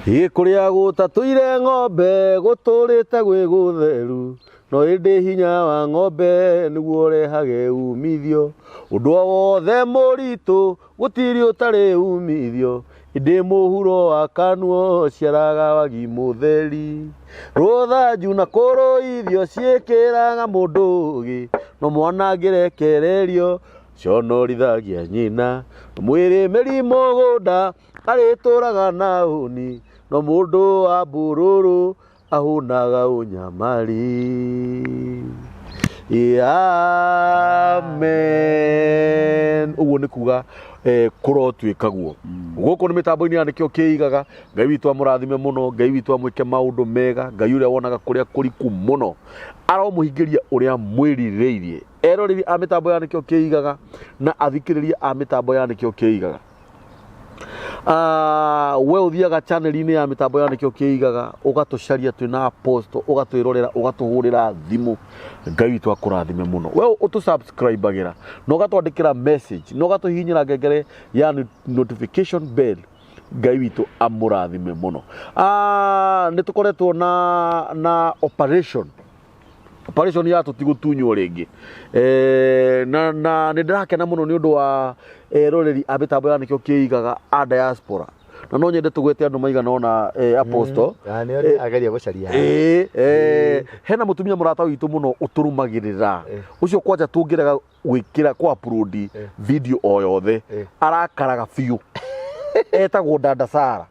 Kuria gutatuire ng'ombe gutũrĩte gwĩ gũtheru no ĩndĩ hinya wa ng'ombe nĩguo ũrehage umithio ũndũ wothe mũritũ gũtirĩ ũtarĩ umithio ĩndĩ mũhuro wa kanua ciaraga wagi mũtheri rũthanju na kũrũithio ciĩkĩraga mũndũ ũgĩ no mwana angĩrekererio conorithagia nyina mwĩrĩ mĩrimũ gũnda arĩtũraga na ũni no mũndũ wa Bururu ahũnaga ũnyamari. Amen. Uguo nĩ kuga kũrotwĩkagwo gũkũ nĩ mĩtambo-inĩ ya nĩkĩo kĩigaga. Ngai witũ amũrathime mũno, Ngai witũ amwĩke maũndũ mega, Ngai ũrĩa wonaga kũrĩa kũriku mũno aromũhingĩria ũrĩa mwĩrirĩirie eroreri a mĩtambo ya nĩkĩo kĩigaga na athikĩrĩria a mĩtambo ya nĩkĩo kĩigaga. We ũthiaga channel-inĩ ya mĩtambo ya nĩkĩo kĩigaga ũgatũcaria twĩna apostle ũgatwĩrorera ũgatũhũrĩra thimũ. Ngai witũ akũrathime mũno. We ũtũ-subscribe-agĩra na ũgatwandĩkĩra message na ũgatũhihinyĩra ngengere ya notification bell. Ngai witũ amũrathime mũno. Nĩtũkoretwo na operation ya tũtigũtunywo rĩngĩ na nĩndĩrakena mũno nĩ ũndũ wa eroreri a mĩtambo ya nĩkĩo kĩigaga a diaspora na no nyende tũgwete andũ maigana ona apostle ageria gũcaria hena mũtumia mũrata witũ mũno ũtũrũmagĩrĩra ũcio kwanja tũngĩrega gwĩkĩra kwa upload video o yothe arakaraga biũ etagwo Dada Sara.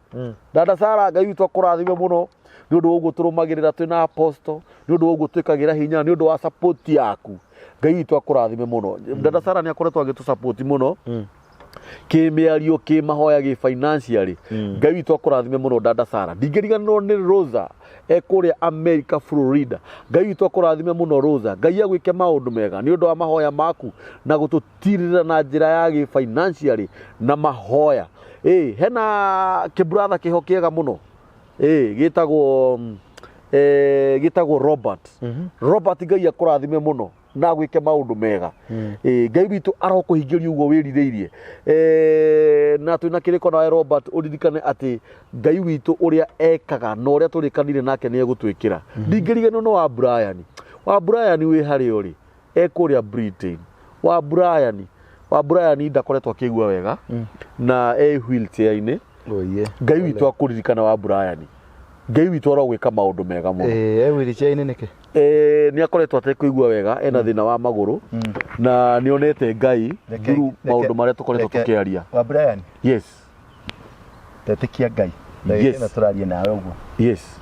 Dada Sara Ngai witũ akũrathime mũno nĩ ũndũ ũguo tũrũmagĩrĩra twĩna apostle nĩ ũndũ ũguo twĩkagĩra hinya nĩ ũndũ wa support yaku. Ngai witũ akũrathime mũno. Dada Sara nĩ akoretwo agĩtũ support mũno kĩmĩario kĩmahoya gĩ financially. Ngai witũ akũrathime mũno Dada Sara. Ndingĩriganĩrwo nĩ Rosa kũrĩa America Florida. Ngai witũ akũrathime mũno Rosa. Ngai agwĩke maũndũ mega nĩ ũndũ wa mahoya maku na gũtũtirĩra na njĩra ya gĩ financially na mahoya. Hena kĩbratha kĩho kĩega mũno gĩtagwo Robert. Robert Ngai akũrathime mũno na gwĩke maũndũ mega. Ngai witũ arokũhingĩria ũguo wĩrirĩirie na twĩna kĩrĩko nawe Robert ũririkane atĩ Ngai witũ ũrĩa ekaga na ũrĩa tũrĩkanire nake nĩ egũtwĩkĩra. Ndingĩriganĩrwo nĩ wa Brian. Wa Brian wĩ harĩa ũrĩ kũrĩa Britain. Wa Brian ndakoretwo akĩigua wega na wheelchair-inĩ. Ngai witũ akũririkana wa Brian. Ngai witũ arogwĩka maũndũ mega mũno. Wheelchair-inĩ nĩkĩ? Nĩ akoretwo atekũigua wega ena thĩna wa magũrũ na nĩonete Ngai through maũndũ marĩa tũkoretwo tũkĩaria. Wa Brian? Yes. Tetĩkia Ngai. Na tũrarie nawe ũguo. Yes.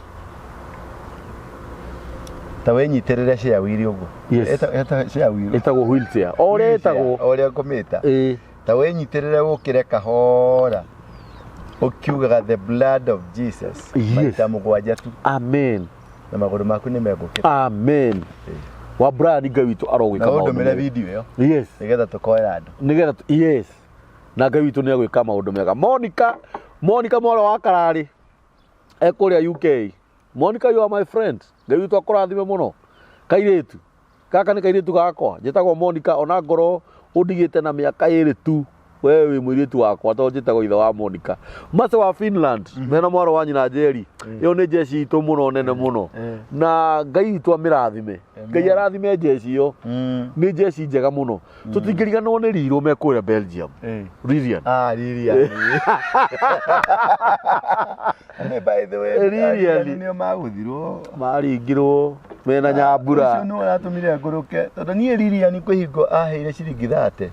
Ta wenyitĩrĩre share wheel ũguo. Yes. Share wheel. Etagwo wheelchair. Ũrĩa etagwo. Ũrĩa ngũmĩta. Ta wenyitĩrĩre gũkĩre kahora. Ukiugaga the blood of Jesus. Maita mũgwanja tu. Amen. Na magũrũ maku nĩ megũkĩra. Amen. Wa Brian Ngai witũ arogwĩka maũndũ. Na ũndũmĩre video ĩyo. Yes. Nĩgetha tũkoera andũ. Yes. Na Ngai witũ nĩ agwĩka maũndũ mega. Monica mwana wa Karari kũrĩa UK. Monica, you are my friend. Ngai witũ akũrathime mũno. Kairĩtu. Kaka nĩ kairĩtu gakwa. Njĩtagwo Monica ona ngoro ũndigĩte na mĩaka 2 tu. Wewe wĩ mũirĩtu wakwa to njĩtagwo ithe wa Monica. Mase wa Finland mena mwaro wa nyina Njeri. Iyo nĩ jeci itũ mũno nene mũno. Na Ngai witũ amĩrathime. Ngai arathime jeci iyo. Nĩ jeci njega mũno. Tũtingĩriganĩrwo nĩ Rirũ me kũrĩa Belgium. Lilian. Lilian. By the way, Lilian nĩo magũthirwo. Maringirwo mena Nyambura. Ũcio nĩ aratũmire ngũrũke. Tondũ niĩ Lilian kwĩhingo aheire ciringi 30.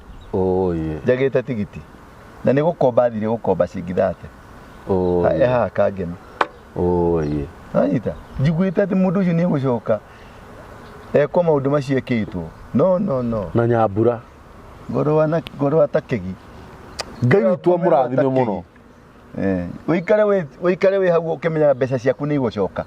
Njagĩte tigiti na nĩ gũkomba thire gũkomba ciringi 30. Kangemi. Anyita njiguĩte atĩ mũndũ ũcio nĩ egũcoka kwa maũndũ macio ekĩtwo. No. Na Nyambura ngoro atakegi. Ngai witũ amũrathime mũno. Ũikare wĩ hau ũkĩmenya mbeca ciaku nĩ igũcoka.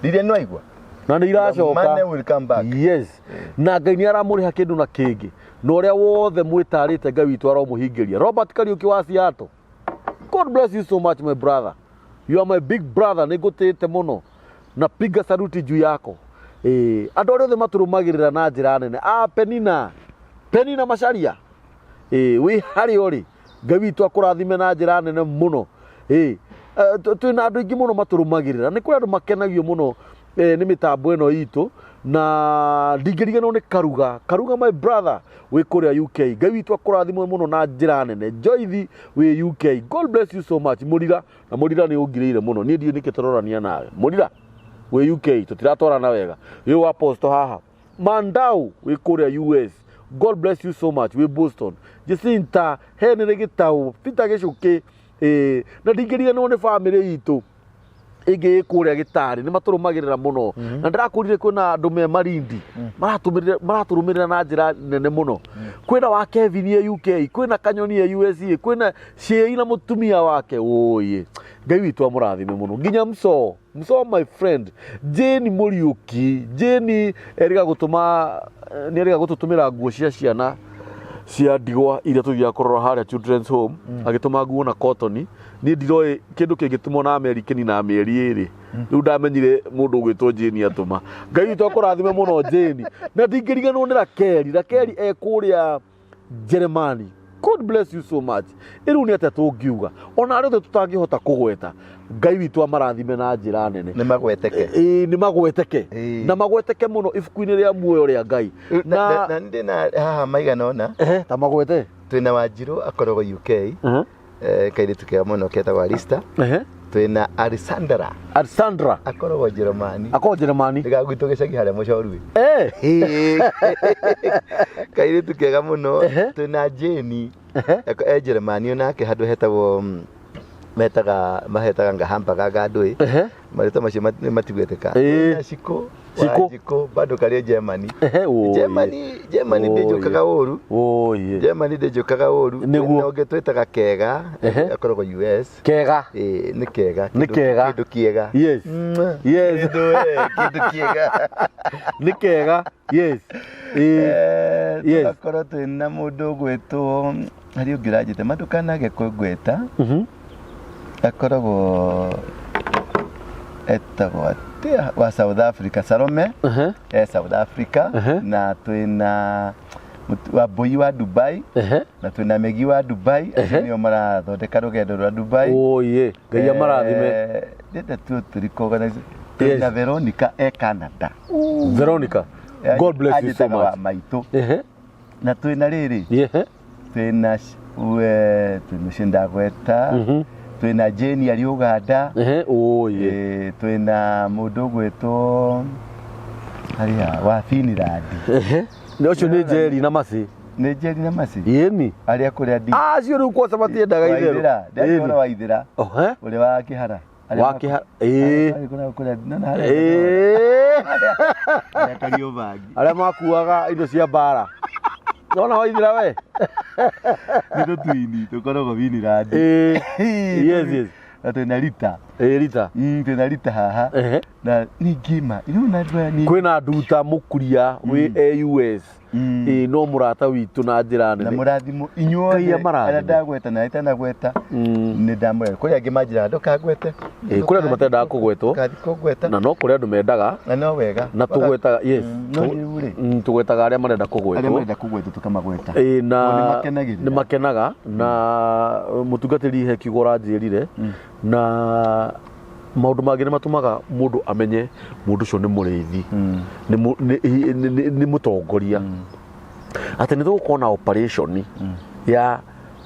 Rĩrĩa nĩ waigua na nĩ iracoka. Money will come back. Yes. Na Ngai nĩ aramũrĩha kĩndũ na kĩngĩ. Na ũrĩa wothe mwĩtarĩte Ngai witũ aromũhingĩria. Robert Kariuki wa Seattle. God bless you so much my brother. You are my big brother. Nĩ ngũtĩte mũno. Na piga saluti juu yako. Andũ arĩa othe matũrũmagĩrĩra na njĩra nene. Penina Macharia. Wĩ harĩa ũrĩ. Ngai witũ akũrathime na njĩra nene mũno. twina andu ingi muno maturumagirira ni kuri andu makenagio muno ni mitambo eno itu na ndingiriganwo ni karuga my brother we kuria UK ngai witu akurathimwe muno na njira nene Joythi we UK God bless you so much Murira na Murira ni ungireire muno ni ndio nikitororania nawe Murira we UK tutiratwarana wega yo apostle haha Mandau we kuria US God bless you so much we Boston Jacinta Henry Gitau Peter Gicuki na ndingiriganwo ni family itu ige kuria gitari ni maturumagirira muno na ndirakurire kwina andu me Marindi maraturumirira na njira nene muno kwina wa Kevin ya UK kwina Kanyoni ya USA kwina Shei na mutumia wake oye ngai witu amurathime muno nginya mso my friend Jane Muriuki Jane eriga gututumira nguo cia ciana cia ndigwa iria tugia korora haria children's home agituma nguo na cotton ni ndiroi kindu kingitumwo na Amerikani na mieri iri riu ndamenyire mundu gwitwo Jane atuma ngai witu akurathime muno Jane na ndingiriganwo ni Rakeli ekuria Germany God bless you so much iru ni ate tungiuga ona ari tutangihota kugweta ngai witu amarathime na njira nene ni magweteke na magweteke muno ifuku-ini ria muoyo ria ngai na ndina haha maigana ona ta magwete twina Wanjiru akoragwo UK kairitu kega muno ketagwo Arista twina Alessandra akoragwo Germany ndikagwitwo gicagi haria mucoru kairitu kega muno twina Jane Germany onake handu hetagwo mahetaga ngahamba gandui marito macio matigweteka Shiko bado karia Germany ndejukaga uru Germany ndejukaga uru no getwetaga kega akoragwo US ni kega kindu kiega yes kindu kiega ni kega yes akorwo twina mundu gwetwo hari ungirajite madukanage kwegweta akoragwo etagwo wa South Africa Salome South Africa na twina Waboi wa Dubai na twina Megi wa Dubai nio marathondeka rugendo rwa Dubai ngai amarathime ndete turikoganize twina Veronica Canada Veronica God bless you so much maitu na twina riri twina Shindagweta twina Jane ari Uganda twina mundu gwetwo haria wa Finland ni ucio ni Jerry na Masi yeni aria kuria ndi cio riu kwa sabati ndaga itheru ndakora wa ithira uri wa kihara kuna kuria nana haria kario bagi aria makuaga indo cia bara nona waithira we nito twini tukoragwo Finland yes twina Rita twina Rita haha na ni ngima ino ndwa ni kwina nduta mukuria we AUS no murata witu na njira nene na murathimo inyuothe ara ndagweta na itanagweta ni ndamwe kuria ngimanjira ndukagwete kuria andu matendaga kugwetwo na no kuria andu mendaga na no wega na tugwetaga yes tugwetaga aria marenda kugwetwo tukamagweta na ni makenaga na mutungatiri he kigora njirire na maundu mangĩ nĩ matumaga mũndũ amenye mũndũ ũcio nĩ mũrĩithi nĩ mũtongoria atĩ nĩ tũgũkorwo na operation ya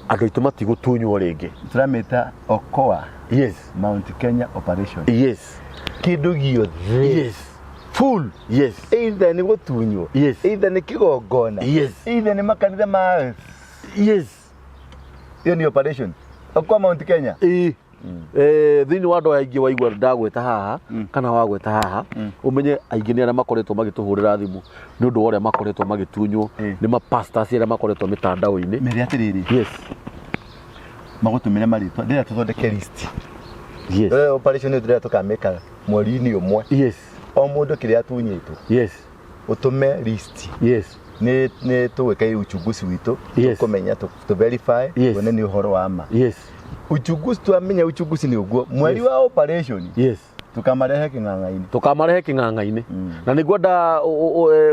andũ aitũ matigũtunywo rĩngĩ turamĩta OKOA Mount Kenya operation kĩndũ giothe full either nĩ gũtunywo either nĩ kĩgongona either nĩ makanitha ma iyo ni operation OKOA Mount Kenya thini wa ndo aingi waigwa ndagweta haha kana wagweta haha umenye aingi ni aria makoretwo magituhurira thimu ni undu oria makoretwo magitunywo ni ma pastors aria makoretwo mitandao-ini meri atiriri magutumire maritwa ndira tuthondeke list operation ndira tukameka mweri-ini umwe o mundu kiria atunyitwo utume list ni tuweke uchunguzi witu tukumenya tu verify wone ni uhoro wa ma uchunguzi tuamenya uchunguzi ni uguo mweri wa operation tukamarehe king'ang'a-ini na nigwenda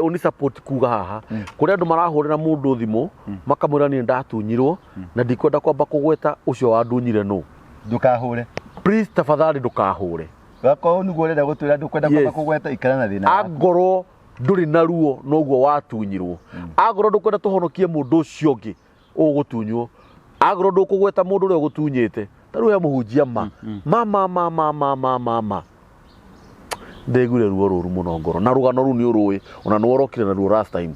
uni support kuga haha kuria andu marahurira mundu thimu makamwira ni ndatunyirwo na ndikwenda kwamba kugweta ucio wandunyire no ndukahure please tafadhali ndukahure gako nugo urenda gutwira ndukwenda kwamba kugweta ikara na thina agoro nduri na ruo noguo watunyirwo agoro ndukwenda tuhonokie mundu ucio ngi ugutunywo agoro ndukugweta mundu uria ugutunyite taru ya muhunjia mama ndegure ruo ruru muno ngoro na rugano ru ni urui ona no orokire na ruo last time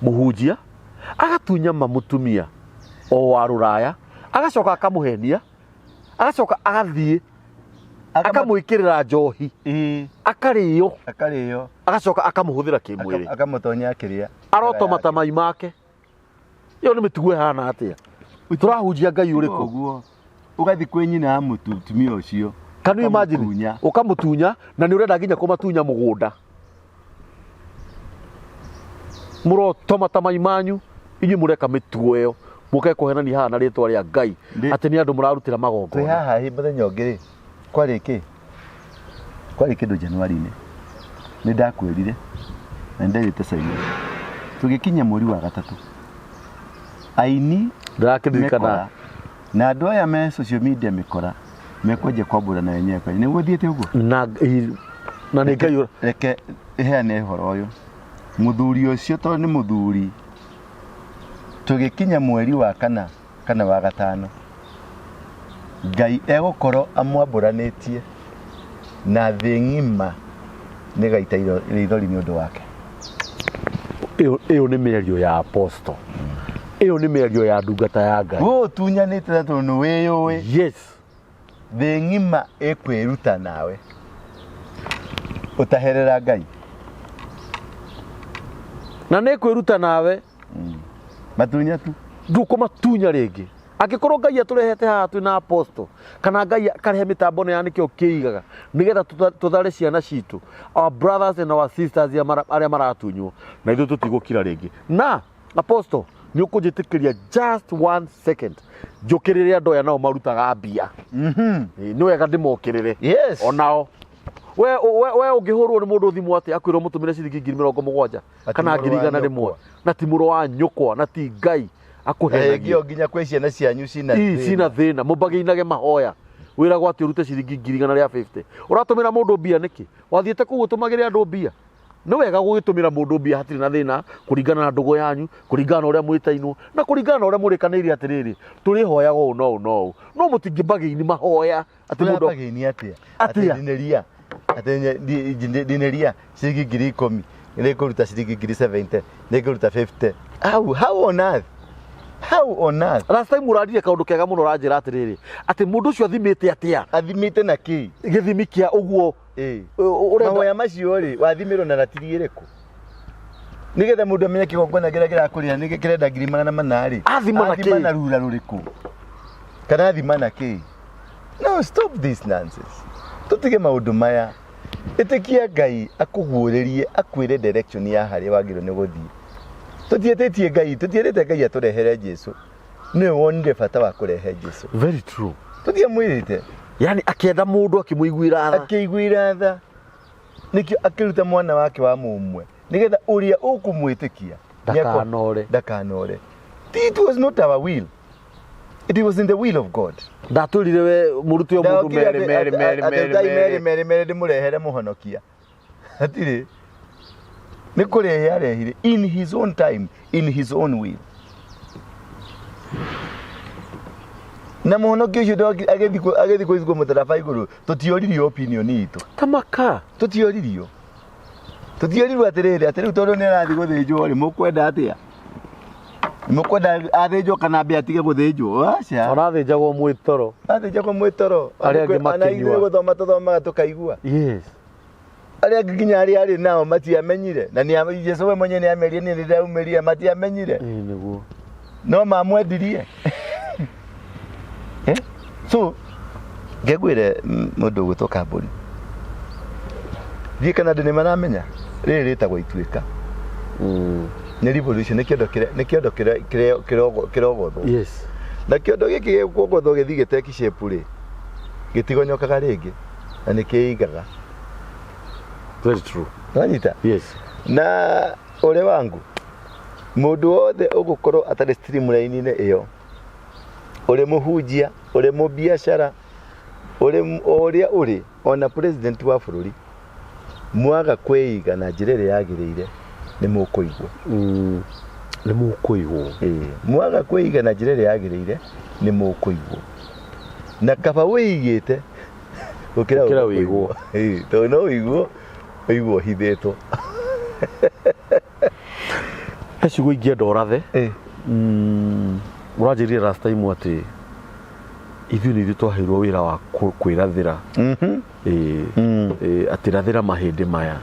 muhunjia agatunya mutumia o wa ruraya agacoka akamuhenia agacoka agathie akamwikirira njohi akariyo agacoka akamuhuthira kimwiri akamutonya akiria arotoma mai make yo ni mitugo hana atia turahunjia Ngai uriku uguo ugathi kwi nyina ha mutumia ucio kanu imagine ukamutunya na ni urenda nginya kumatunya mugunda murotoma mai manyu inyi mureka mitugo yo muke kuhenani hana ritwa ria Ngai ati ni andu murarutira magongo twi haha hi muthenya ungi kwari kindu Januari-ini ni ndakwirire na nderite saini tugikinya mweri wa gatatu aini ndakiririkana na andu aya me social media mikora mekwenje kwambura na yenyewe kwa ni guthiete uguo na ni Ngai reke heane horo uyu muthuri ucio to ni muthuri tugikinya mweri wa kana wa gatano Ngai egukoro amwamburanetie na thingima ni gaita ithori ni undu wake iyo ni mĩario ya apostle iyo ni mĩario ya ndungata ya Ngai wo tunyanite na tunu wiyo yes thingima ekwiruta nawe utaherera Ngai na nĩ kwĩruta nawe matunya tu ndũkũmatunya rĩngĩ angikorwo Ngai aturehete haha twina apostle kana Ngai akarehe mitambo ne yani kio Kwiiga nigetha tuthare ciana citu our brothers and our sisters aria maratunywo na ithu tutigukira ringi na apostle ni ukujitikiria just 1 second njukirire andu aya nao marutaga mbia ni wega ndimokirire yes onao we ungihurwo ni mundu thimu ati akwirwo mutumire ciringi 70,000 kana 100,000 na ti muro wa nyukwa na ti Ngai akuhenagia nginya kwi ciana cianyu cina thina mubagiinage mahoya wira gwati urute ciringi 150 uratumira mundu mbia niki wathiete kugutumagire andu mbia ni wega gugitumira mundu mbia hatiri na thina kuringana na ndugu yanyu kuringana uria mwitainwo na kuringana uria murikaniri atiriri turi hoyaga u no mutingibagiini mahoya ati mundu bagiini ati dineria dineria ciringi 10,000 ni kuruta ciringi 70 ni kuruta 50 how on earth last time urarire kaundu kega muno ranjira atiriri ati mundu ucio athimite atia athimite na ki githimi kia uguo mahoya macio ri wathimirwo na ratiri iriku nigetha mundu amenye kigongona gira kuria ni kirenda 800 ri athima na rura ruriku kana athima na ki no stop this nonsense tutige maundu maya itikia Ngai akuguririe akwire direction ya haria wagiro ni guthii tutietetie Ngai tutierete Ngai aturehere Jesu ni wonire bata wa kurehe Jesu very true tutie mwirite yani akienda mundu akiguira tha nikio akiruta mwana wake wa mumwe nigetha uria ukumwitikia ndakanore it was not our will, it was in the will of God. Ndaturire we muruti o mundu mere ndimurehere muhonokia atire ni kurehe arehire in his own time, in his own will. Na muhonokia ucio agethi kuizwo mutaraba iguru tutioririo opinion itu tamaka tutioririo atiriri tondu ni arathi guthinjwo ri mukwenda atia mukwenda athinjwo kana mbe atige guthinjwo aca arathinjagwo mwitoro aria angi makinywa guthoma tuthomaga tukaigua yes aria angi nginya aria ari nao matiamenyire na ni Jesu we mwenye ni amerie ni rira umeria matiamenyire niguo no mamwendirie so ngegwire mundu gutoka mburi thie kana ndine maramenya riri ritagwo Ituika ni revolution ni kiondo kirogotho yes na kiondo giki gikogotho githi giteki shape ri gitigonyokaga ringi na ni kiigaga very true nanyita yes na ore wangu mundu wothe ugukorwo atari streamline-ini iyo uri muhunjia uri mubiashara Oria uri ona president wa bururi mwaga kwiiga na njira ĩrĩa yagĩrĩire Nimekuigwo. Nimekuigwo. Mwaga kwiiga na njira ĩrĩa yagĩrĩire Nimekuigwo. Na kaba wĩigĩte gũkĩra wĩigwo. To no wĩigwo hithetwo. Hecigo ingĩenda ũrathe. Ũranjĩrire last time atĩ ithuĩ nĩ ithuĩ twaheirwo wĩra wa kwĩrathĩra. Atĩ rathĩra mahĩndĩ maya.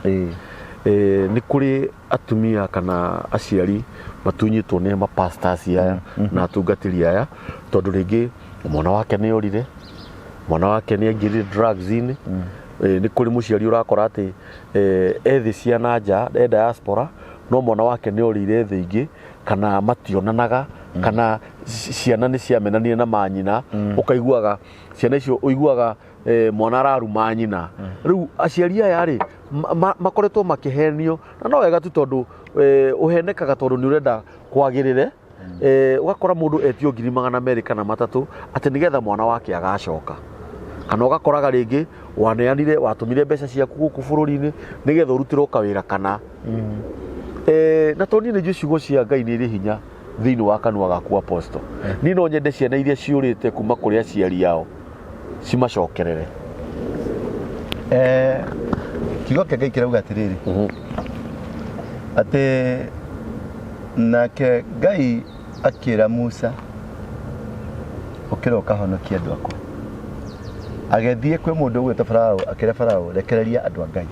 Nĩ kũrĩ atumia kana aciari matunyĩtwo nĩ mapastors aya na atungatĩri aya tondũ rĩngĩ mwana wake nĩ orire, mwana wake nĩ aingĩrire drugs-inĩ. Nĩ kũrĩ mũciari ũrakora atĩ ethĩ cia nanja diaspora no mwana wake nĩ orire thĩ ingĩ kana mationanaga kana ciana nĩ ciamenanire na manyina. Ũkaiguaga ciana icio ũiguaga mwana araruma nyina. Rĩu aciari aya rĩ makoretwo makĩhenio na no wega tu tondũ ũhenekaga tondũ nĩ ũrenda kwagĩrĩre. Ũgakora mũndũ etio 200,000 kana 3 atĩ nĩgetha mwana wake agacoka. Kana ũgakoraga rĩngĩ waneanire watũmire mbeca ciaku gũkũ bũrũri-inĩ nĩgetha ũrutĩrwo kawĩra kana. Na tondũ nĩ ciugo cia Ngai nĩ irĩ hinya thĩinĩ wa kanua gaku apostle. Niĩ no nyende ciana iria ciũrĩte kuma kũrĩ aciari yao cimacokerere. Kiugo kĩa Ngai kĩrauga atĩrĩrĩ atĩ nake Ngai akĩra Musa ũkĩra ũkahonokia andũ akwa. Agĩthiĩ kwĩ mũndũ ũgwĩtwo Farao akĩra Farao rekereria andũ a Ngai.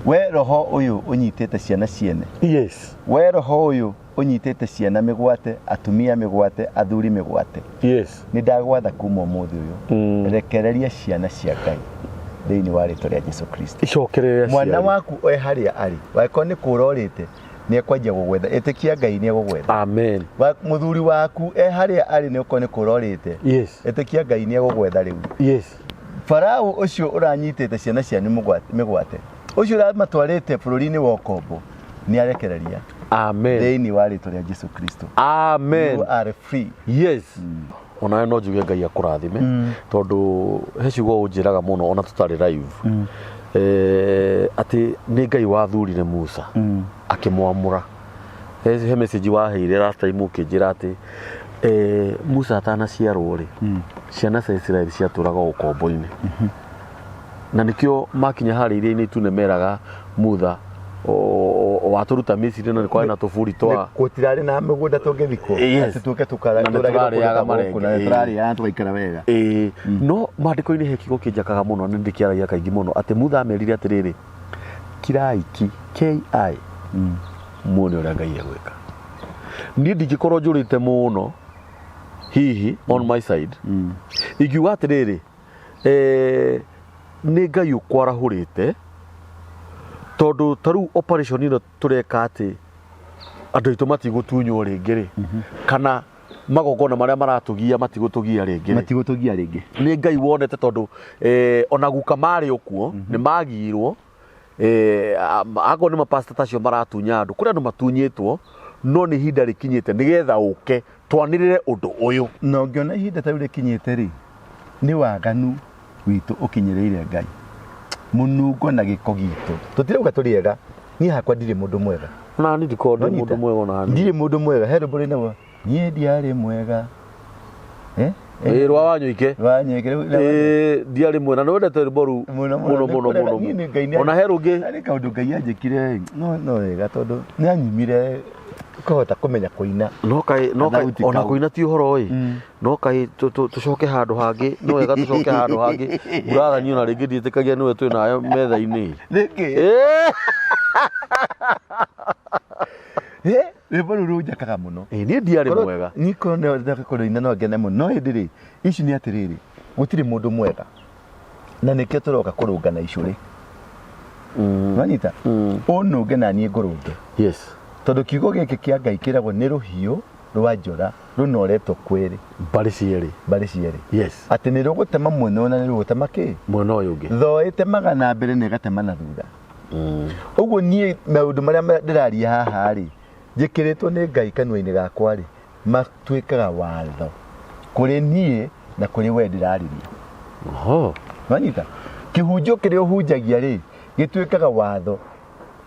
We roho ũyũ ũnyitĩte ciana ciene. Yes. We roho ũyũ ũnyitĩte ciana mĩgwate, atumia mĩgwate, athuri mĩgwate. Yes. Nĩ ndagwatha kuma ũmũthĩ ũyũ rekereria ciana cia Ngai thĩinĩ wa rĩĩtwa rĩa Jesũ Kristo. Icokerere mwana waku harĩa arĩ wako nĩ kũrorĩte nĩ ekwanjia gũgwetha. Ĩtĩkia Ngai nĩ egũgwetha. Amen. Mũthuri waku harĩa arĩ nĩ ũko nĩ kũrorĩte. Yes. Ĩtĩkia Ngai nĩ egũgwetha rĩu. Yes. Farao ũcio ũranyitĩte ciana cianyu mĩgwate ũcio ũramatwarĩte bũrũri-inĩ wa ũkombo nĩ arekereria. Amen. Thĩinĩ wa rĩĩtwa rĩa Jesũ Kristo. Amen. You are free. Yes. Ona no njuge Ngai akũrathime tondũ hecigo ũnjĩraga mũno ona tũtarĩ live atĩ nĩ Ngai wathurire Musa akĩmwamũra. He message waheire last time ũkĩnjĩra atĩ Musa atanaciarwo rĩ ciana cia Isiraeli ciatũraga ũkombo-inĩ. Na nĩkĩo makinya harĩa iria-inĩ itune meraga mutha watũruta Misiri na nĩ kwarĩ na tũburi twa gũtirarĩ na mĩgũnda tũngĩthikwo atĩ tũke tũkararĩaga tũrarĩaga tũgaikara wega. No maandĩko-inĩ he kiugo kĩnjakaga mũno nĩ ndĩkĩaragia kaingĩ mũno atĩ mutha amerire atĩrĩrĩ kirai ki muone ũrĩa Ngai egwĩka. Niĩ ndingĩkorwo njũrĩte mũno hihi on my side ingiuga atĩrĩrĩ nĩ Ngai ũkwarahũrĩte tondũ tarĩu operation ĩno tũreka atĩ andũ aitũ matigũtunywo rĩngĩ rĩ kana magongona marĩa maratũgia matigũtũgia rĩngĩ. Nĩ Ngai wonete tondũ ona guka marĩ okuo nĩ magirwo akorwo nĩ mapasta tacio maratunya andũ kũrĩ andũ matunyĩtwo no nĩ ihinda rĩkinyĩte nĩgetha ũke twanĩrĩre ũndũ ũyũ. Na ũngĩona ihinda tarĩu rĩkinyĩte rĩ nĩ waganu witũ ũkinyĩrĩire Ngai mũnungo na gĩko gitũ. Tũtirauga tũrĩega niĩ hakwa ndirĩ mũndũ mwega. Na niĩ ndikorwo ndĩ mũndũ mwega ona niĩ. Ndirĩ mũndũ mwega. He rũmbũ rĩna niĩ ndiarĩ mwega. Rwa Wanyũike. Ndiarĩ mwega na nĩ wendete rwĩmbo rũu mũno. Ona he rũngĩ nĩ kaũndũ Ngai anjĩkire no wega tondũ nĩ anyimire ũkahota kũmenya kũina. Ona kũina ti ũhoro ĩ no kaĩ tũcoke handũ hangĩ no wega tũcoke handũ hangĩ. Brother niĩ ona rĩngĩ ndiĩtĩkagia nĩwe twĩ nayo metha-inĩ. Rwĩmbo rũu rũnjakaga mũno. Niĩ ndiarĩ mwega. Niĩ korwo nĩ ndaka kũrũina no ngene mũno no hĩndĩ rĩ ici nĩ atĩrĩrĩ gũtirĩ mũndũ mwega na nĩkĩo tũroka kũrũngana icũrĩ. Wanyita ũnũnge na niĩ ngũrũnge. Yes. Tondũ kiugo gĩkĩ kĩa Ngai kĩragwo nĩ rũhiũ rwa njora rũnoretwo kwĩrĩ mbarĩ cierĩ. Yes. Atĩ nĩ rũgũtema mwena na nĩ rũgũtema kĩ mwena ũyũ ũngĩ. Tho ĩtemaga na mbere na ĩgatema na thutha. Ũguo niĩ maũndũ marĩa ndĩraria haha rĩ njĩkĩrĩtwo nĩ Ngai kanua-inĩ gakwa rĩ matuĩkaga watho kũrĩ niĩ na kũrĩ we ndĩrarĩria. Wanyita kihunjo kiria hunjagia ri gituikaga watho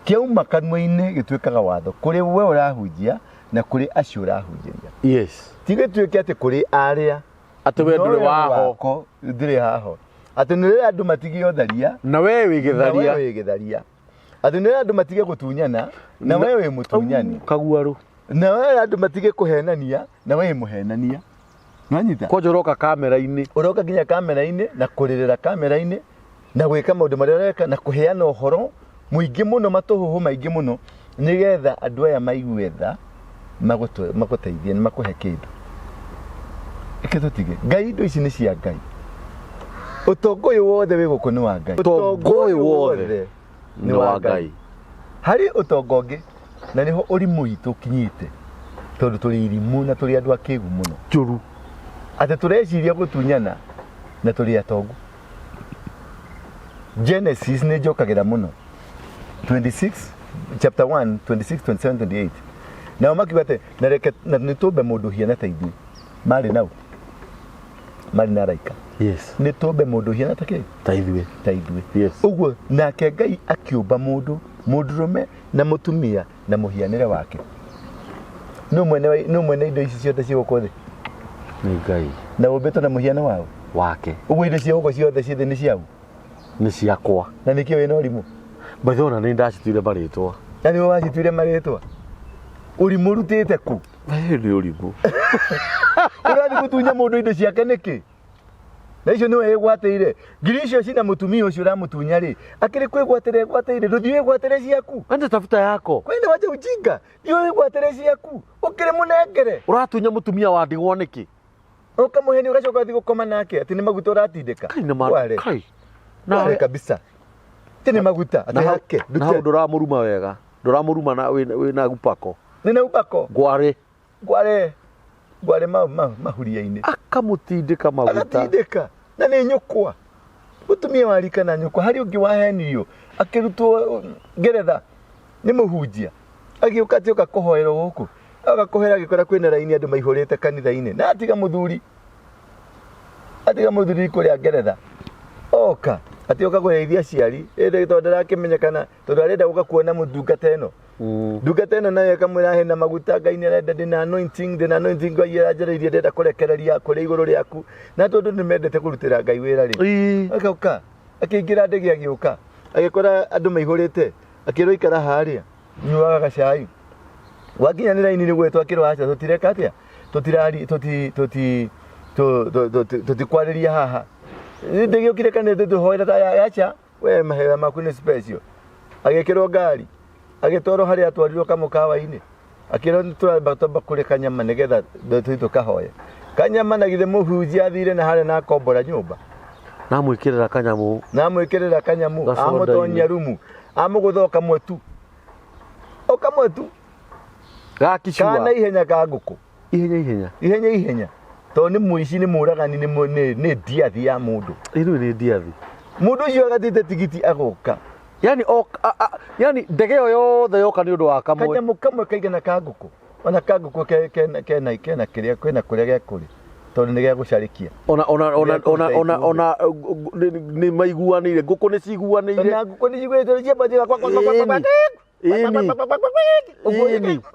kiauma kanwa-ini gituikaga watho kuri we urahunjia na kuri acio urahunjiria. Yes. Tigituike ati kuri aria ati we nduri waho ndiri haho ati ni rira andu matige utharia na we wigitharia ati ni rira andu matige gutunyana na we wi mutunyani kaguaru na we andu matige kuhenania na we muhenania. Nanyita ko joroka kamera-ini uroka nginya kamera-ini na kuririra kamera-ini na gwika maundu maria ureka na kuheana uhoro muingi muno matuhuhu maingi muno nigetha andu aya maigue tha maguteithie makuhe kindu iketutige ngai indo ici ni cia ngai. Utongo uyu wothe wi guku ni wa ngai. Utongo uyu wothe ni wa ngai. Hari utongo ungi na niho urimu itu kinyite tondu turi irimu na turi andu akigu muno njuru ati tureciria gutunyana na turi atongu. Genesis ni jokagira muno 26 chapter 1 26 27 28 na makiwate na reke na nitumbe mundu hiana ta ithui mari nau mari na raika. Yes. Nitumbe mundu hiana ta ki ta ithui Yes. Uguo nake Ngai akiumba mundu mundurume na mutumia na muhianire wake. No mwene indo ici ciothe ciuko thi ni Ngai na umbitwo na muhiano wao wake. Uguo indo ciuko ciothe cithi ni ciau ni ciakwa na nikio wina urimu bathona ni ndacituire maritwa na ni wacituire maritwa urimu rutite ku ni urimu urathi gutunya mundu indo ciake niki na icio niwe igwateire ngiri icio cina mutumia ucio uramutunya ri akiri kwigwatire ruthie igwatire ciaku ande tafuta yako kwenda wacha ujinga ndio igwatire ciaku ukire munengere uratunya mutumia wa ndigwo niki ukamuheni ugacoka thi gukoma nake ati ni maguta uratindika kai na kabisa tene maguta ati hake na nduramuruma wega nduramuruma na wina upako nina upako gware mahuria-ini akamutindika maguta agatindika na ni nyukwa mutumia warika na nyukwa hari ungi wahenirio akirutwo Ngeretha ni muhunjia agiuka ati kuhoerwo guku agakohera gikora kwina raini andu maihurite kanitha-ini na atiga muthuri kuria Ngeretha oka ati oka kureithia ciari ende tondu ndakimenyekana tondu arenda guka kuona mudungata eno ndungata eno nayo kamwira hena maguta Ngai ni arenda ndina anointing Ngai aranjaririe ndenda kurekereria kuri iguru riaku na tondu ni mendete kurutira Ngai wira ri akauka akingira ndege agiuka agikora andu maihurite akirwo ikara haria nyuaga gacai wakinya ni raini ni gwetwa akirwo acha tutireka atia tutirari kwariria haha ndege ukire kana tuhoera ta yacha we mahera maku ni special agikirwo ngari agitoro hari atwarirwo kamukawa-ini akirwo turabatoba kuri kanyama nigetha tuito kahoya kanyama na githe muhunjia athire na hari na kombora nyumba namwikirira kanyamu amutonya rumu amuguthoka mwetu gakicua kana ihenya ka nguku ihenya to ni muici ni muragani ni diathi ya mundu inu ni diathi mundu ucio agatite tigiti agoka yani ndege yo yothe yoka ni undu wa kamwe kanyamu kamwe kaigana ka nguku ona ka nguku kena kiria kwina kuria gekuri tondu ni gia gucarikia ona ni maiguanire nguku ni ciguanire na nguku ni ciguanire ciambaga kwa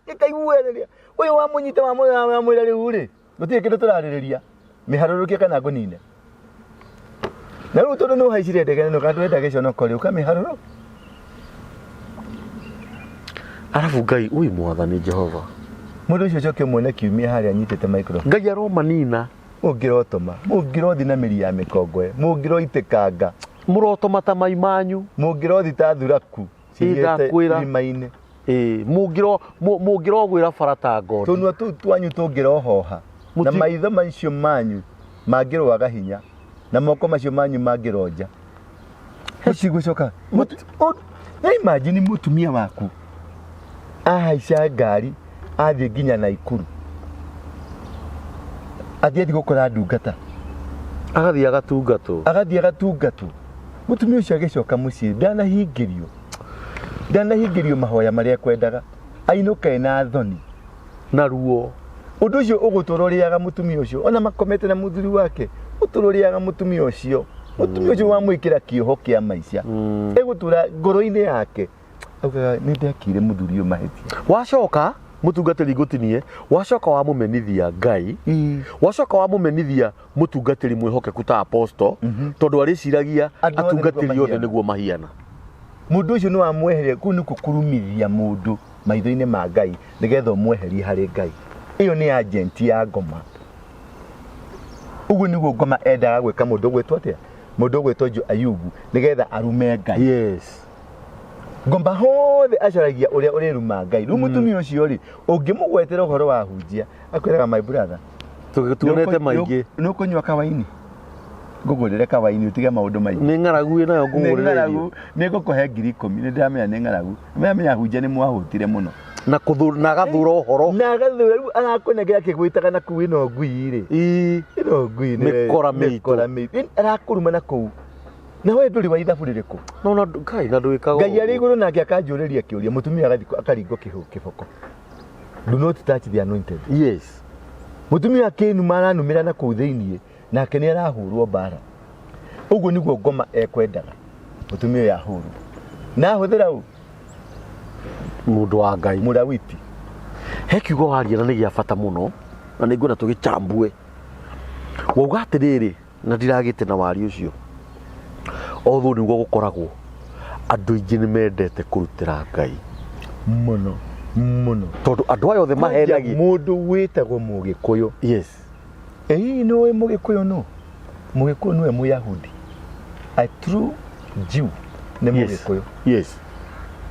ikaiguereria uyu wa munyita wa mwira riu ri gutire kindu turaririria miharurukia kana ngunine na riu tondu no haicire ndege no kandu enda gicono kori ukamiharuru arafu Ngai uyu mwathani Jehova mundu ucio coke muone kiumia haria anyitite micro Ngai aromanina mungirotoma mungirothi na miri ya mikongoe mungiroitikanga murotoma ta mai manyu mungirothi ta thuraku igakwira rimaine mungirogwira barata ngondi tunua tu twanyu tungirohoha na maitho macio manyu mangirwaga hinya na moko macio manyu mangironja ucigucoka na imagine mutumia waku ahaica ngari athie nginya Naikuru athie gukora ndungata agathie agatungatwo mutumia ucio agicoka mucii ndanahingirio mahoya maria kwendaga ainuka na thoni na ruo undu ucio ugutoro riaga mutumia ucio ona makomete na muthuri wake utururiaga mutumia ucio mutumia ucio wamwikira kioho kia maica egutura ngoro-ini yake augaga ni ndekire muthuri uyu mahetia wacoka mutungatiri ngutinie wacoka wa mumenithia Ngai wacoka wa mumenithia mutungatiri mwihokeku ta apostle tondu ariciragia atungatiri othe niguo mahiana mundu ucio ni wamweheria ku ni kukurumithia mundu maitho-ini ma Ngai nigetha umweherie hari Ngai iyo ni agent ya ngoma uguo niguo ngoma endaga gwika mundu gwitwo atia mundu gwitwo Ayubu nigetha arume Ngai yes ngomba hothe acaragia uria uriruma Ngai ru mutumia ucio ri ungimugwetera uhoro wa hunjia akwiraga my brother tuonete maingi no kunywa kawaini ngugurire kawaini utige maundu maingi ni ngaragu nayo ngugurire ni ngukuhe 10,000 ni ndamenya ni ngaragu menya hunjia ni mwahutire muno na gathura uhoro na gathura ru arakunegera kigwitaga na kuwi no ngui ri ino ngui ni mikora mitu arakuruma na kuu na we nduri wa ithabu ririku no Ngai na ndwikaga Ngai ari iguru nake akanjuriria kiuria mutumia agathiko akaringo kiboko do not touch the anointed yes mutumia akinu maranumira na kuu thiini nake ni arahurwo bara uguo niguo ngoma ekwendaga mutumia ya huru na huthira u mundu wa Ngai murawiti he kiugo waria na ni gia bata muno na ni ngwenda tugichambue wauga atiriri na ndiragite na wari ucio otho niguo gukoragwo andu ingi ni mendete kurutira Ngai muno tondu andu ayo the mahenagi mundu witagwo Mugikuyu yes no we Mugikuyu no Mugikuyu no we Muyahudi a true Jew ne Mugikuyu yes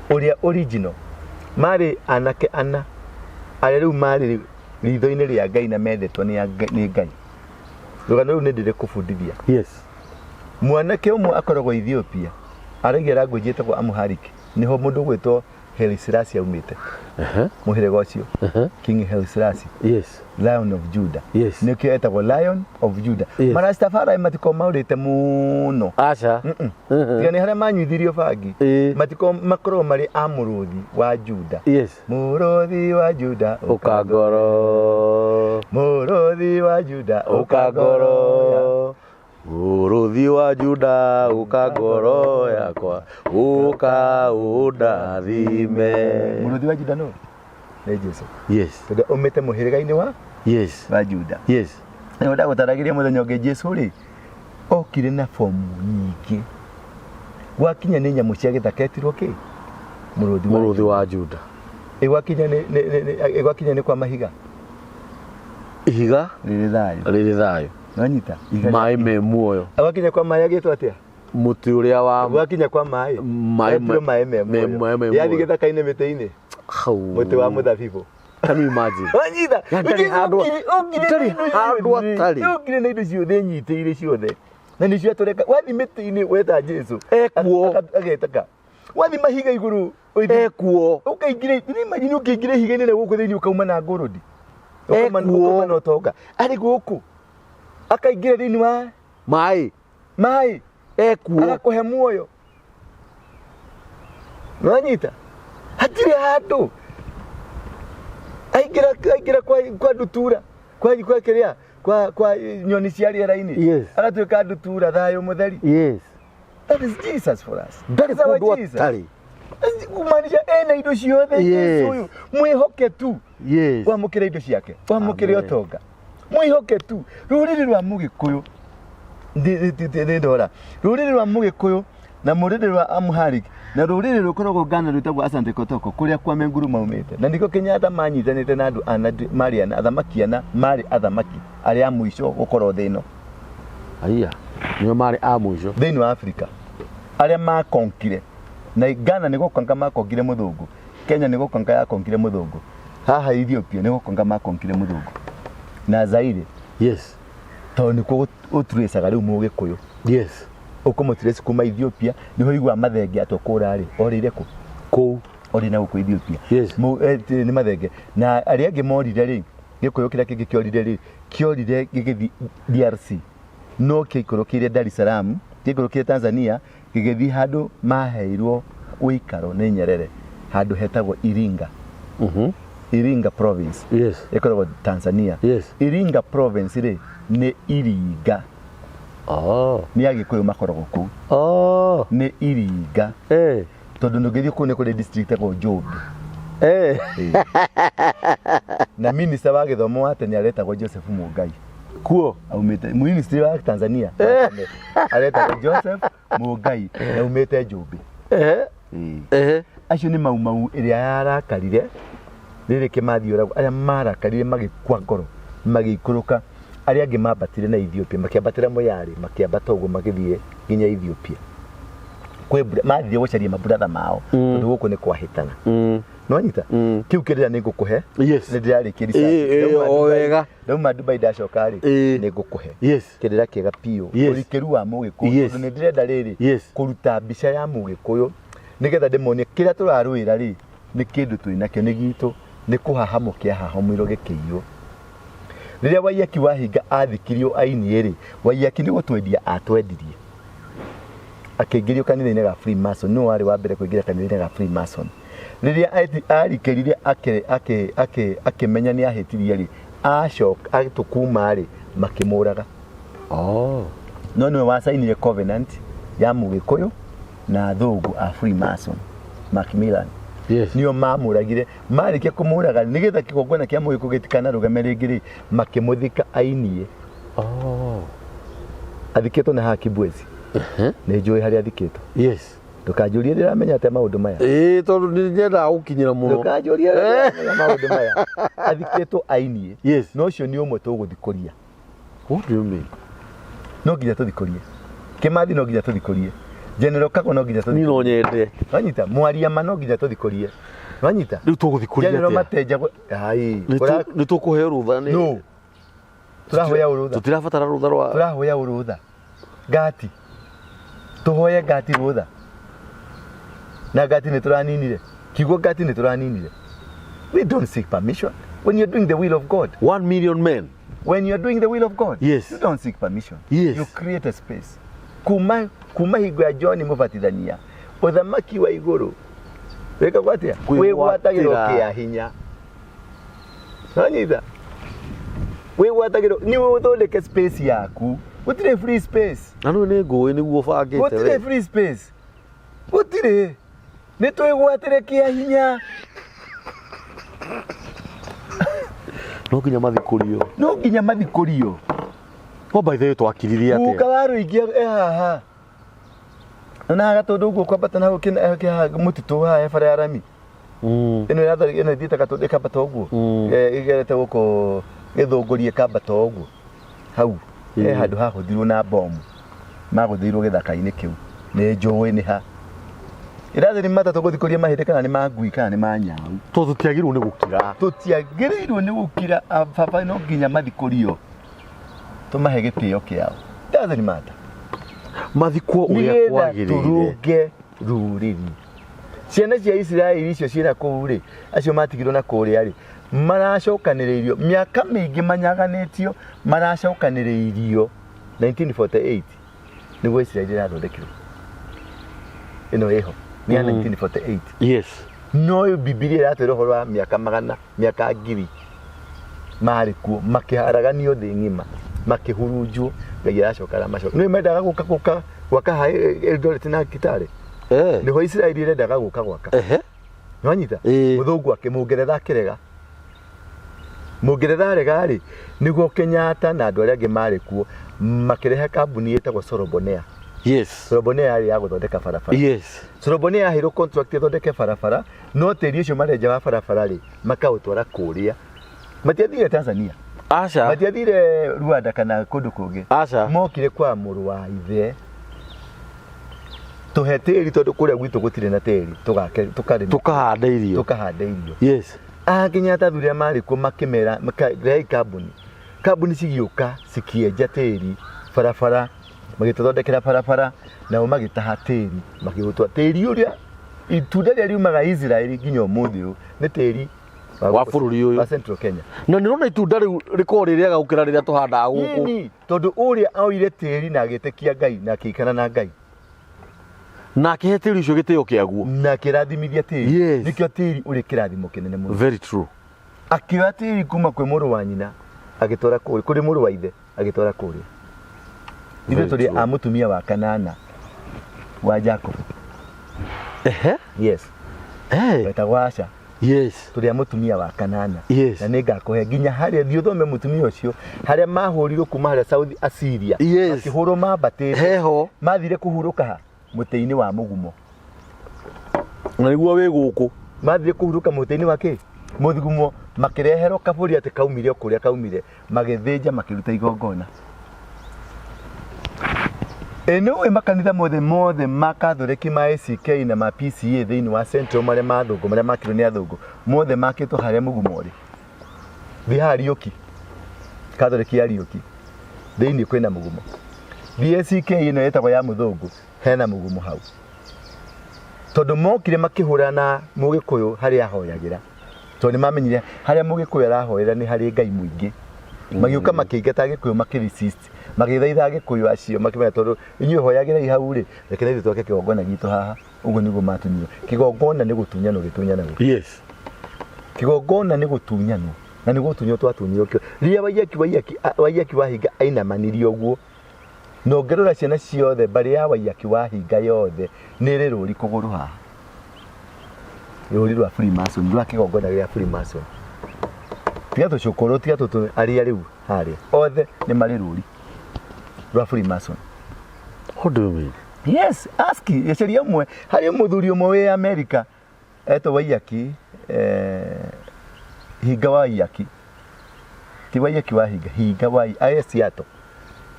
uria original mari anake ana aria riu mari ritho-ini ria Ngai na mendetwo ni Ngai rugano riu ni ndire kubundithia yes mwanake umwe akoragwo Ethiopia aragia language yetagwo Amharic niho mundu gwitwo Haile Selassie aumite muhirega ucio King Haile Selassie yes Lion of Judah yes nikio etagwo Lion of Judah marastafari matiko maurite muno acha tigani haria manyuithirio bangi matiko makorwo mari amuruthi wa Judah yes muruthi wa Judah ukagoro muruthi wa Judah ukagoro muruthi wa Judah ukagoro yakwa ukaundathime muruthi wa Judah no ni Jesu yes tondu umite muhiriga-ini wa yes wa Judah yes ni ndagutaragiria muthenya ungi Jesu ri okire na fomu nyingi gwakinya ni nyamu cia githaka etirwo ki muruthi wa Judah igwakinya ni kwa mahiga ihiga riri thayo nanyita mai me muoyo agwakinya kwa mai agitwo atia muti uria wa gwakinya kwa mai mai me muoyo yathi githaka-ini miti-ini muti wa muthabibu can you imagine wanyita ndari handwa atari ukire na indo ciothe nyitire ciothe na nicio atureka wathi miti-ini wetha Jesu ekuo agetaka wathi mahiga iguru ekuo ukaingire ni imagine ukaingire higa-ini na guku thiini ukauma na ngurudi ekuo na utonga ari guku akaingire thiini wa mai ekuo agakuhe muoyo wanyita hatire handu aingira kwa ndutura kwa kiria kwa nyoni cia riera-ini yes agatuika ndutura thayo mutheri yes that is Jesus for us ndari kundu atari kumanisha ena indo ciothe Yesu uyu mwihoke tu yes wamukire indo ciake wamukire utonga mwihoke tu ruriri rwa Mugikuyu ndora ruriri rwa Mugikuyu na muriri rwa Amharic na ruriri rukoragwo Ghana rwitagwo Asante Kotoko kuria kwa menguru maumite na ndiko Kenyatta manyitanite na andu mari athamaki mari athamaki aria muico gukorwo thino aya nio mari a muico thini wa Africa aria makonkire na Ghana ni gukonga makonkire muthungu Kenya ni gukonga yakonkire muthungu haha Ethiopia ni gukonga makonkire muthungu na Zaire yes to ni ko utresaga riu Mugikuyu yes ukomutresi kuma Ethiopia niho igwa mathenge atokurari orire ku ori na guku Ethiopia yes ni mathenge na aria angi morire ri Gikuyu kiria kingi kiorire gigithi DRC no kikorokire Dar es Salaam gikorokire Tanzania gigithi handu maheirwo uikaro ni Nyerere handu hetagwo Iringa Iringa province yes ikoragwo Tanzania yes Iringa province ri ni Iringa nĩ Agĩkũyũ makoragwo kũu nĩ Iringa tondũ ndũngĩthiĩ kũu nĩ kũrĩ district ĩtagwo Njũmbĩ na minister wa gĩthomo wa tene aretagwo Joseph Mũngai kuo aumĩte minister wa Tanzania aretagwo Joseph Mũngai na aumĩte Njũmbĩ acio nĩ mau ĩrĩa yarakarire rĩrĩ Kĩmathi ũragwo arĩa marakarire magĩkua ngoro magĩikũrũka arĩa angĩ mambatire na Ethiopia makĩambatĩra Moyale makĩambata ũguo magĩthiĩ nginya Ethiopia mathiĩ gũcaria maburatha mao tondũ gũkũ nĩ kwahĩtana no nyita kĩu kĩrĩa nĩ ngũkũhe nĩ ndĩrarĩkia research wega ndauma Dubai ndacoka rĩ nĩ ngũkũhe kĩrĩa kĩega piũ ũrikĩru wa Mũgĩkũyũ tondũ nĩ ndĩrenda rĩrĩ kũruta mbica ya Mũgĩkũyũ nĩgetha ndĩmonie kĩrĩa tũrarũĩra rĩ nĩ kĩndũ twĩ nakĩo nĩ gitũ nĩ kũhahamũkia hahamũirwo gĩkĩiywo rĩrĩa Waiyaki Wahinga athikirio aini rĩ Waiyaki nĩ gũtwendia atwendirie akĩingĩrio kanitha-inĩ ga Freemason no warĩ wa mbere kũingĩra kanitha-inĩ ga Freemason rĩrĩa arikĩrire akĩmenya nĩ ahĩtirie rĩ acoka atũkuma rĩ makĩmũraga no nĩwe wacainire covenant ya Mũgĩkũyũ na athũngũ a Freemason Macmillan nĩo mamũragire marĩkia kũmũraga nĩgetha kĩgongona kĩa Mũgĩkũyũ gĩtikanarũgame rĩngĩ rĩ makĩmũthika ainie athikĩtwo na Hakibwezi nĩ njũĩ harĩa athikĩtwo ndũkanjũrie ndĩramenya atĩa maũndũ maya tondũ nĩ nyendaga gũkinyĩra mũno ndũkanjũrie maũndũ maya athikĩtwo ainie no ũcio nĩ ũmwe tũgũthikũria what do you mean no nginya tũthikũrie Kĩmathi no nginya tũthikũrie General Kago no nginya tũthikũrie no nyende wanyita Mwariama no nginya tũthikũrie wanyita rĩu tũgũthikũria General Matenja nĩ tũkũheo rũtha no tũrahoya ũrũtha tũtirabatara rũtha rwa tũrahoya ũrũtha Gati tuhoye Gati rũtha na Gati nĩ tũraninire kiugo Gati nĩ tũraninire we don't seek permission when you're doing the will of God 1 million men when you're doing the will of God you don't seek permission you create a space kuma hingo ya John Mũbatithania ũthamaki wa igũrũ weka kwatia wĩgwatagĩrwo kĩa hinya nanyitha wĩgwatagĩrwo nĩ ũthondeke space yaku gũtirĩ free space na nĩ ngũĩ nĩguo bangĩte gũtirĩ free space gũtirĩ nĩ twĩgwatĩre kĩa hinya no nginya mathikũrio no by the way twakiririe atĩa uka warũingia haha na gatũndũ ũguo kwambata na mũtitũ haha bara ya rami ĩno ĩthiĩte gatũndũ ĩkambata ũguo ĩgerete gũkũ Gĩthũngũri ĩkambata ũguo hau handũ hahũthirwo na bomu magũthĩirwo gĩthaka-inĩ kĩu nĩ njũĩ nĩ ha irathi nĩ matatũ gũthikũria mahĩndĩ kana nĩ mangui kana nĩ manyau tũtiagĩrĩirwo nĩ gũkira baba no nginya mathikũrio tũmahe gĩtĩo kĩao doesn't matter mathikwo ũrĩa kwagĩrĩire turunge rũrĩrĩ ciana cia Isiraeli icio ciĩna kũu rĩ acio matigirwo na kũrĩa rĩ maracokanĩrĩirio mĩaka mĩingĩ manyaganĩtio maracokanĩrĩirio 1948 nĩguo Isiraeli ĩrathondekirwo ĩno ĩho nĩ ya 1948 no Bibilia ĩratwĩra ũhoro wa mĩaka magana mĩaka ngiri marĩ kuo makĩharaganio thĩ ng'ima makĩhurunjwo Ngai aracoka aramacoka nĩ mendaga gũka gwaka ha Eldoret na Kitale nĩho Isiraeli ĩrendaga gũka gwaka nĩwanyita mũthũngũ akĩmũngeretha akĩrega Mũngeretha arega rĩ nĩguo Kenyatta na andũ arĩa angĩ marĩ kuo makĩrehe kambuni ĩtagwo Solobonea Solobonea yarĩ ya gũthondeka barabara Solobonea yaheirwo contract ĩthondeke barabara no tĩri ũcio marenja wa barabara rĩ makaũtwara kũrĩa matiathire Tanzania matiathire Rwanda kana kũndũ kũngĩ mokire kwa mũrũ wa ithe tũhe tĩri tondũ kũrĩa gwitũ gũtirĩ na tĩri tukahanda irio Kenyatta thurĩa marĩ kuo makĩmera makarehe kambuni cigĩũka cikĩenja tĩri barabara magĩtũthondekera barabara nao magĩtaha tĩri makĩgũtwa tĩri ũrĩa itunda rĩrĩa riumaga Israeli nginya ũmũthĩ ũyũ nĩ tĩri wa bũrũri ũyũ wa Central Kenya na nĩrona itunda rĩu rĩkorwo rĩrĩega gũkĩra rĩrĩa tũhandaga gũkũ tondũ ũrĩa oire tĩri na agĩtekia Ngai na akĩikana na Ngai na akĩhe tĩri ũcio gĩtĩo kĩaguo na akĩrathimithia tĩri nĩkĩo tĩri ũrĩ kĩrathimo kĩnene mũno very true akĩoya tĩri kuma kwĩ mũrũ wa nyina agĩtwara kũrĩ mũrũ wa ithe agĩtwara kũrĩa ithuĩ tũrĩ a mũtumia wa kanana wa Jacob. Yes. Wetagwo Asha. Yes. Tũrĩ a mũtumia wa kanana. Yes. Na nĩngakũhe nginya harĩa thiĩ ũthome mũtumia ũcio harĩa mahũrirwo kuma harĩa South Assyria. Yes. Makĩhũrwo mambatĩte. Heho. Mathire kũhurũka ha mũtĩ-inĩ wa mũgumo. Na nĩguo wĩ gũkũ. Mathire kũhurũka mũtĩ-inĩ wa kĩ? Mũgumo, makĩreherwo kabũri atĩ kaumire kũrĩa kaumire, magĩthĩnja makĩruta igongona. Nĩũĩ makanitha mothe ma Kathoreki ma ACK na ma PCA thĩinĩ wa Central marĩa ma athũngũ marĩa makĩrwo nĩ athũngũ mothe makĩtwo harĩa mũgumo ũrĩ. Thiĩ harĩa Ariũki, Kathoreki ya Ariũki, thĩinĩ kwĩna mũgumo. Thiĩ ACK ĩno ĩtagwo ya mũthũngũ, hena mũgumo hau. Tondũ mokire makĩhũra na Mũgĩkũyũ harĩa ahoyagĩra. Tondũ nĩmamenyire harĩa Mũgĩkũyũ arahoera nĩ harĩ Ngai mũingĩ. Magĩũka makĩingata Gĩkũyũ makĩresist. Magĩthaitha Gĩkũyũ acio makĩmenya tondũ inyuĩ hoyagĩrai hau rĩ, reke na ithuĩ twake kĩgongona gitũ haha. Ũguo nĩguo matunirwo. Kĩgongona nĩ gũtunyanwo gĩtunyanagwo. Yes. Kĩgongona nĩ gũtunyanwo. Na nĩ gũtunywo twatunirwo kĩo. Rĩrĩa Waiyaki wahinga ainamanirio ũguo. Nongerora ciana ciothe mbarĩ ya Waiyaki wahinga yothe nĩ rĩ rũri kũgũrũ haha. Rũri rwa Freemason, rwa kĩgongona gĩa Freemason. Tiga tũcũkũrũ, tiga tũtũ arĩa rĩu harĩa. Othe nĩ marĩ rũri rwa Freemason. What do you mean? Yes, ask yeceria ũmwe harĩ mũthuri ũmwe wĩ America etwo Waiyaki, Hinga Waiyaki. Ti Waiyaki wahinga, Hinga Waiyaki Seattle.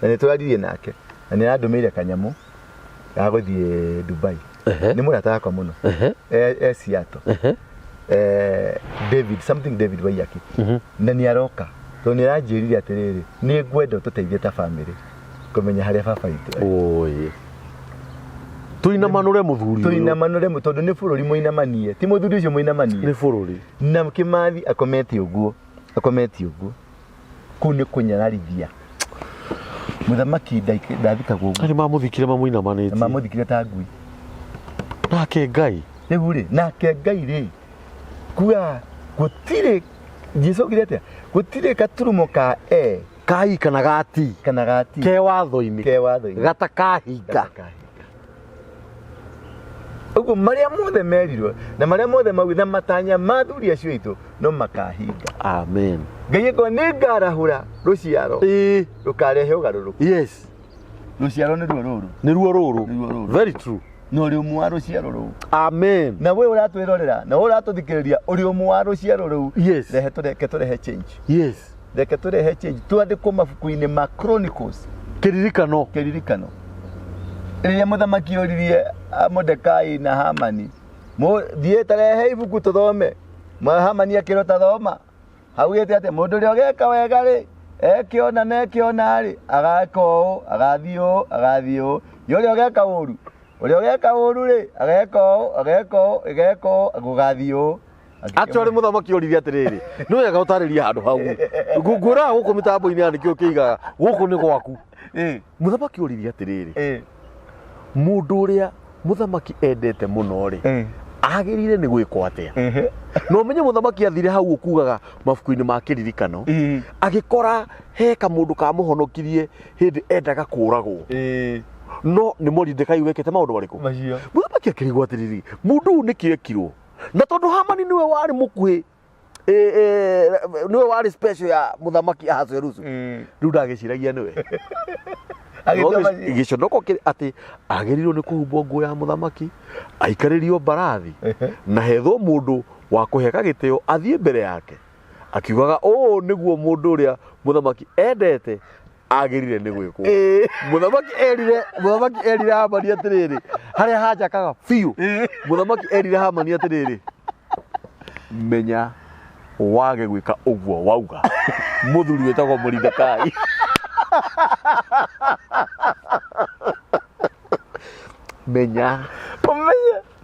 Na nĩtũraririe nake na nĩarandũmĩire kanyamũ ga gũthiĩ Dubai. Nĩ mũrata wakwa mũno. Seattle. David Waiyaki. Na nĩaroka. Tondũ nĩaranjĩrire atĩrĩrĩ, nĩ ngwenda ũtũteithie ta family kũmenya harĩa baba itũ. Oye. Tuinamanũre mũthuri. Tuinamanũre tondũ nĩ bũrũri mũinamanie. Ti mũthuri ũcio mũinamanie. Nĩ bũrũri. Na Kĩmathi akomete ũguo. Kũu nĩ kũnyararithia. Mũthamaki ndathikagwo ũguo. Nĩ mamũthikire mamũinamanĩtie. Mamũthikire ta ngui. Nake Ngai. Rĩu rĩ, nake Ngai rĩ. Kuga gũtirĩ Jesũ oigire atĩa? Gũtirĩ gaturumo ka Kai kana gati. Ke watho-inĩ. Gata kahinga. Ũguo marĩa mothe merirwo na marĩa mothe maugire matanya ma athuri acio aitũ no makahinga. Amen. Ngai ngo nĩ ngarahũra rũciaro. Rũkarehe ũgarũrũku. Yes. Rũciaro nĩ ruo rũrũ. Very true. No ũrĩ ũmwe wa rũciaro rũu. Amen. Na we ũratwĩrorera na ũratũthikĩrĩria ũrĩ ũmwe wa rũciaro rũu. Yes. Reke tũrehe change. Yes. Reke tũrehe change. Twandĩkwo mabuku-inĩ ma Chronicles. Kĩririkano. Rĩrĩa mũthamaki oririe Mordekai na Hamani. Thiĩ tarehe ibuku tũthome. Hamani akĩrota thoma. Haugĩte atĩ mũndũ ũrĩa ũgeka wega rĩ, ekĩona na ekĩona rĩ, agaka ũũ, agathiĩ ũũ. Ũrĩa ũgeka ũũru rĩ, ageka ũũ, gũgathiĩ ũũ. Acio arĩ mũthamaki oririe atĩrĩrĩ, nĩ wega ũtarĩria handũ hau. Ngũraga gũkũ mĩtambo-inĩ nĩkĩo kĩigaga, gũkũ nĩ gwaku. Mũthamaki oririe atĩrĩrĩ, mũndũ ũrĩa mũthamaki endete mũno rĩ, agĩrĩire nĩ gwĩkwo atĩa? No menye mũthamaki athire hau ũkugaga mabuku-inĩ ma kĩririkano, agĩkora he kamũndũ kamũhonokirie hĩndĩ endaga kũragwo. No nĩ Mordekai wekete maũndũ marĩkũ? Mũthamaki akĩrigwo atĩrĩrĩ, mũndũ ũyũ nĩkĩ ekirwo? Na tondũ Hamani nĩwe warĩ mũkuhĩ, nĩwe warĩ special ya mũthamaki Ahasuerusu, rĩu ndagĩciragia nĩwe. Gĩconoko kĩrĩ atĩ agĩrĩirwo nĩ kũhumbwo nguo ya mũthamaki, aikarĩrio mbarathi, na hethwo mũndũ wa kũheka gĩtĩo athiĩ mbere yake akiugaga ũũ nĩguo mũndũ ũrĩa mũthamaki endete agĩrĩire nĩ gwĩkwo. Mũthamaki erire Hamani atĩrĩrĩ, harĩa hanjakaga biũ, mũthamaki erire Hamani atĩrĩrĩ, menya wage gwĩka ũguo wauga mũthuri wĩtagwo Mordekai. Menya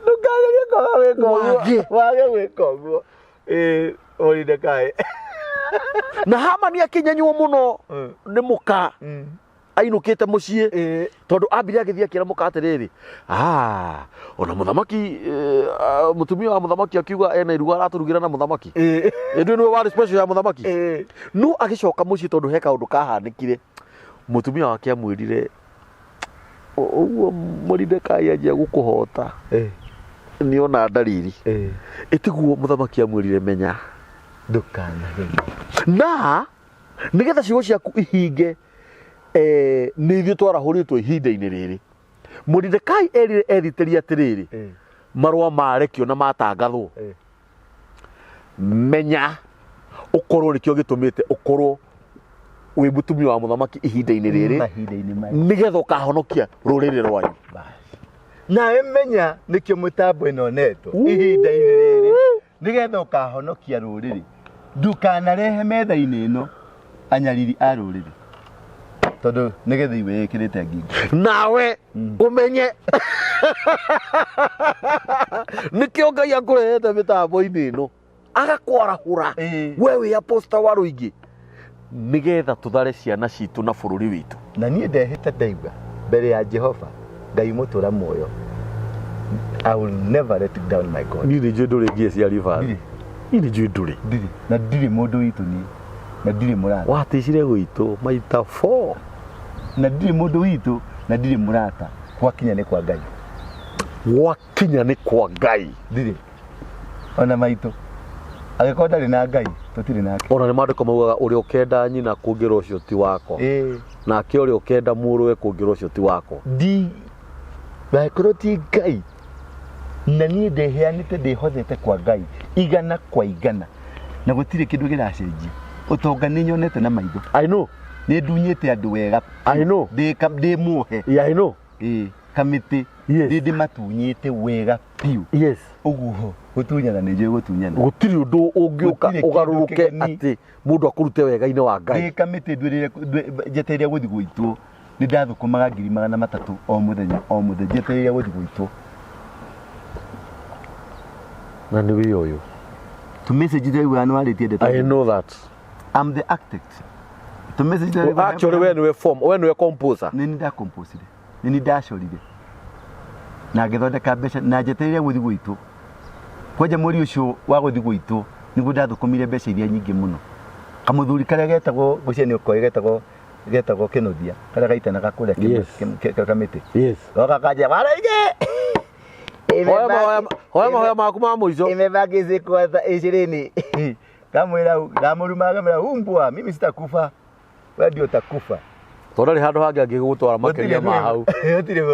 ndũkagerie wage gwĩka ũguo. Mordekai. Na Hamani akĩnyanywo mũno nĩ mũka ainũkĩte mũciĩ, tondũ ambire agĩthiĩ akĩra mũka atĩrĩrĩ, ona mũthamaki, mũtumia wa mũthamaki akiuga ena iruga aratũrugĩra na mũthamaki, ĩndĩ nĩwe warĩ special ya mũthamaki. No agĩcoka mũciĩ tondũ he kaũndũ kahanĩkire, mũtumia wake amwĩrire uguo Mordecai anjia gukuhota ni ona ndariri itiguo muthamaki amwirire menya ndukana na nigetha ciugo ciaku ihinge ni ithuĩ twarahũrĩtwo ihinda-inĩ rĩrĩ Mordecai erire ethitĩria atĩrĩrĩ marũa marekio na matangathwo menya ukorwo nikio gitumite ukorwo wi mutumia wa muthamaki ihinda-inĩ rĩrĩ nigetha ukahonokia rũrĩrĩ rwanyu na emenya nikio mutambo ino neto ihinda-inĩ rĩrĩ nigetha ukahonokia rũrĩrĩ ndukanarehe metha-inĩ ino anyariri a rũrĩrĩ tondu nigetha iwe ikirite ngingo nawe umenye nikio Ngai akurehete mitambo-inĩ ino agakwarahura we wi aposta wa rũingĩ nigetha tuthare ciana citu na bũrũri witũ na niĩ ndehĩte ndaiga mbere ya Jehova Ngai mũtũra muoyo I will never let down my God. Ni nĩnjũĩ ndũrĩ ngia cia river ni nĩnjũĩ ndũrĩ na ndirĩ mũndũ witũ ni na ndirĩ mũrata watĩcire gwitũ maita 4 na ndirĩ mũndũ witũ na ndirĩ mũrata gwakinya nĩ kwa Ngai gwakinya nĩ kwa Ngai ndirĩ ona maitũ agĩkorwo ndarĩ na Ngai tũtirĩ nake ona nĩ maandĩko maugaga ũrĩa ũkenda nyina kũngĩra ũcio ti wako nake ũrĩa ũkenda mũrũwe kũngĩra ũcio ti wako angĩkorwo ti Ngai na niĩ ndeheanĩte ndĩhothete kwa Ngai igana kwa igana na gũtirĩ kĩndũ kĩracenjia ũtonga nĩ nyonete na maitho I know nĩ ndunyĩte andũ wega I know ndĩ muohe I know kamĩtĩ ndĩ matunyĩte wega piũ yes ũguo gutunyana nĩ njũĩ gutunyana gũtirĩ ũndũ ũngĩũka ũgarũrũke atĩ mũndũ akũrute wega-inĩ wa Ngai kamĩtĩ ndwĩrĩre njetereire gũthiĩ gwitũ nĩ ndathũkũmaga 300 o mũthenya njetereire gũthiĩ gwitũ na nĩ wĩ ũyũ to message there we are no already the I know that I'm the architect to message there actually when we form when we composer nĩ nda compose nĩ ndacorire na ngĩthondeka mbeca na njetereire gũthiĩ gwitũ kwaja muri ucio wa gũthiĩ gwitũ nĩguo ndathũkũmire mbeca iria nyingĩ mũno kamũthuri karĩa getagwo gũciani ũkoĩ getagwo Kenothia karĩa gaitanaga kũrĩa kamĩtĩ yes goka kaja waraige hoya maku ma mũico imebakizi kwanza 20 kamwĩra umbwa mimi sitakufa wewe ndio utakufa tondũ rĩ handũ hangĩ angĩgũtwara makĩria ma hau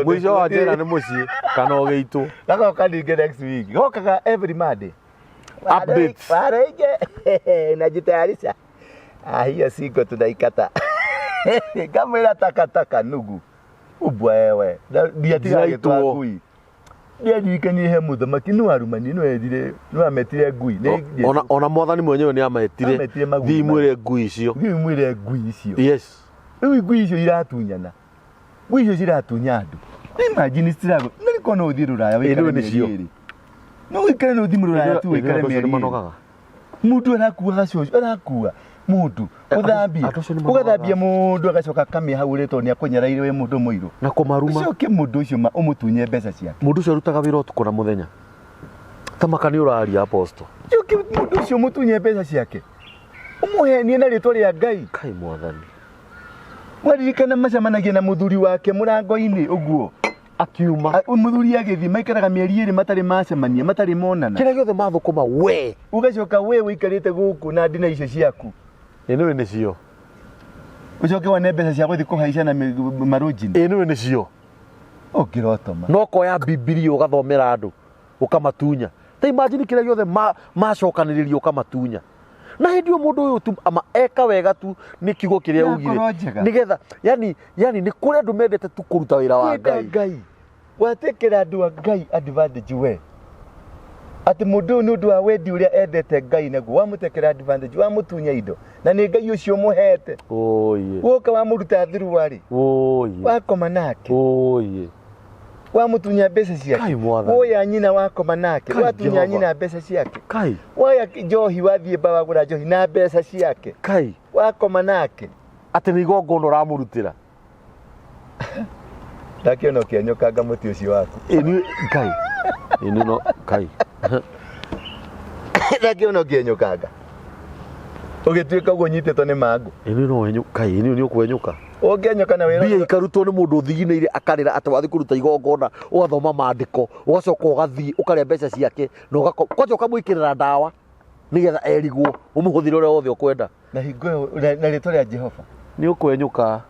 mũico wa njĩra nĩ mũciĩ kana ũgĩitũ gagoka ningĩ next week gokaga every Monday updates waraige najitayarisha hiyo siku tunaikata kamwĩra takataka nugu umbwa wewe ndiatiga gĩtwakui ndirikanie he muthamaki nĩ warumani nĩ wethire nĩ ametire ngui ona mwathani mwenyewe nĩ ametire thimwĩre ngui icio yes rĩu ngui icio iratunyana ngui icio ciratunya andũ imagine struggle nĩ kono ũthiĩ rũraya wĩkare nĩcio no wĩkare no thimũ rũraya tu wĩkare mĩeri mũndũ arakua mũndũ ũgathambia mũndũ agacoka kamĩ hau rĩtwo nĩ akũnyaraire we mũndũ mũirũ na kũmaruma ũcio mũndũ ũcio ũmũtunye mbeca ciake mũndũ ũcio arutaga wĩra ũtukũ na mũthenya tamaka nĩ ũraria apostle mũndũ ũcio mũtunye mbeca ciake ũmũhenie na rĩtwa rĩa Ngai kai mwathani mwaririkana macemanagia na mũthuri wake mũrango-inĩ ũguo akiuma mũthuri agĩthiĩ maikaraga mĩeri 2 matarĩ macemania matarĩ monana kĩrĩa gĩothe mathũkũma we ũgacoka we wĩikarĩte gũkũ na ndina icio ciaku nĩwe nĩcio ucoke wane mbeca cia gũthiĩ kũhaica na marũnjini nĩwe nĩcio ũngĩrotoma no koya bibilia ũgathomera andũ ũkamatunya ta imagine kĩrĩa gĩothe macokanĩrĩria ũkamatunya na hĩndĩ mũndũ ũyũ tu ama eka wega tu nĩ kiugo kĩrĩa ugire nĩgetha yani nĩ kũrĩ andũ mendete tu kũruta wĩra wa Ngai watekera andũ a Ngai advantage we ati mũndũ ũyũ nĩ ũndũ wa wendi ũrĩa endete Ngai naguo wamũtekera advantage wamũtunya indo na nĩ Ngai ũcio mũhete woka wamũruta through warĩ wakoma nake wamũtunya mbeca ciake woya nyina wakoma nake watunya nyina mbeca ciake woya njohi wathiĩ mba wagũra njohi na mbeca ciake wakoma nake atĩ nĩ igongona ũramũrutĩra ndakĩona ũkĩanyũkanga mũtĩ ũcio waku Ngai ndakĩona ũkĩanyũkanga Ugituika ugo nyitĩtwo nĩ mangu. Ĩno no wenyuka, ĩno nĩ ũkwenyuka. Ũngĩenyuka na wĩra. Mbia ikarutwo nĩ mũndũ ũthiginĩire akarĩra atĩ wathi kũruta igongona, ũgathoma maandĩko, ũgacoka ũgathiĩ ũkarĩa mbeca ciake, na ũgacoka ũkamwĩkĩrĩra ndawa nĩgetha erigwo ũmũhũthĩre ũrĩa wothe ũkwenda. Na hingo na rĩtwa rĩa Jehova. Nĩ ũkwenyuka.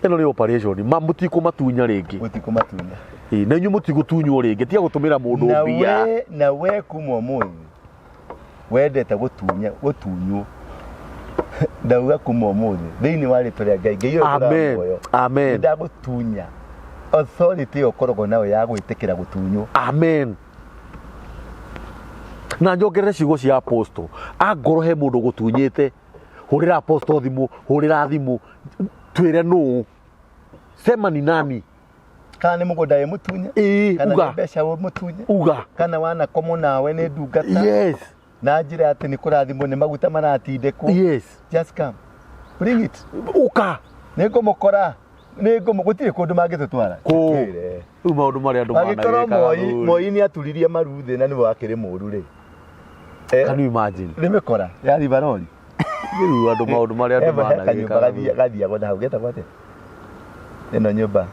Ĩno nĩ operation, mũtikũmatunya rĩngĩ. Mũtikũmatunya. Na inyuĩ mũtigũtunywo rĩngĩ, tiga gũtũmĩra mũndũ mbia. Na we kuma ũmũthĩ wendete gũtunywo. Ndauga kuma ũmũthĩ thĩinĩ wa rĩtwa rĩa Ngai. Ngai Amen. Amen. Ndagũtunya. Authority ũkoragwo nayo ya gwĩtĩkĩra gũtunywo. Amen. Na njongerere ciugo cia apostle. Angoro he mũndũ gũtunyĩte. Hũrĩra apostle thimũ, hũrĩra thimũ. Twĩre nũ. Sema ni nani. Kana nĩ mũgũnda wĩ mũtunye. Kana nĩ mbeca wĩ mũtunye. Uga. Kana wanakomwo nawe nĩ ndungata. Yes. Na njĩra atĩ nĩ kũrathimwo nĩ maguta maratindĩkwo. Yes. Just come. Bring it. Uka. Nĩ ngũmũkora. Gũtirĩ kũndũ mangĩtũtwara. Rĩu maũndũ marĩa andũ managĩkaga. Agĩkorwo Moi nĩ aturirie maru thĩ na nĩwe wakĩrĩ mũũru rĩ. Can you imagine? Nĩmĩkora ya ribarori. Rĩu andũ maũndũ marĩa andũ managĩkaga. Gathiagwo na hau getagwo atĩa? Ĩno nyũmba.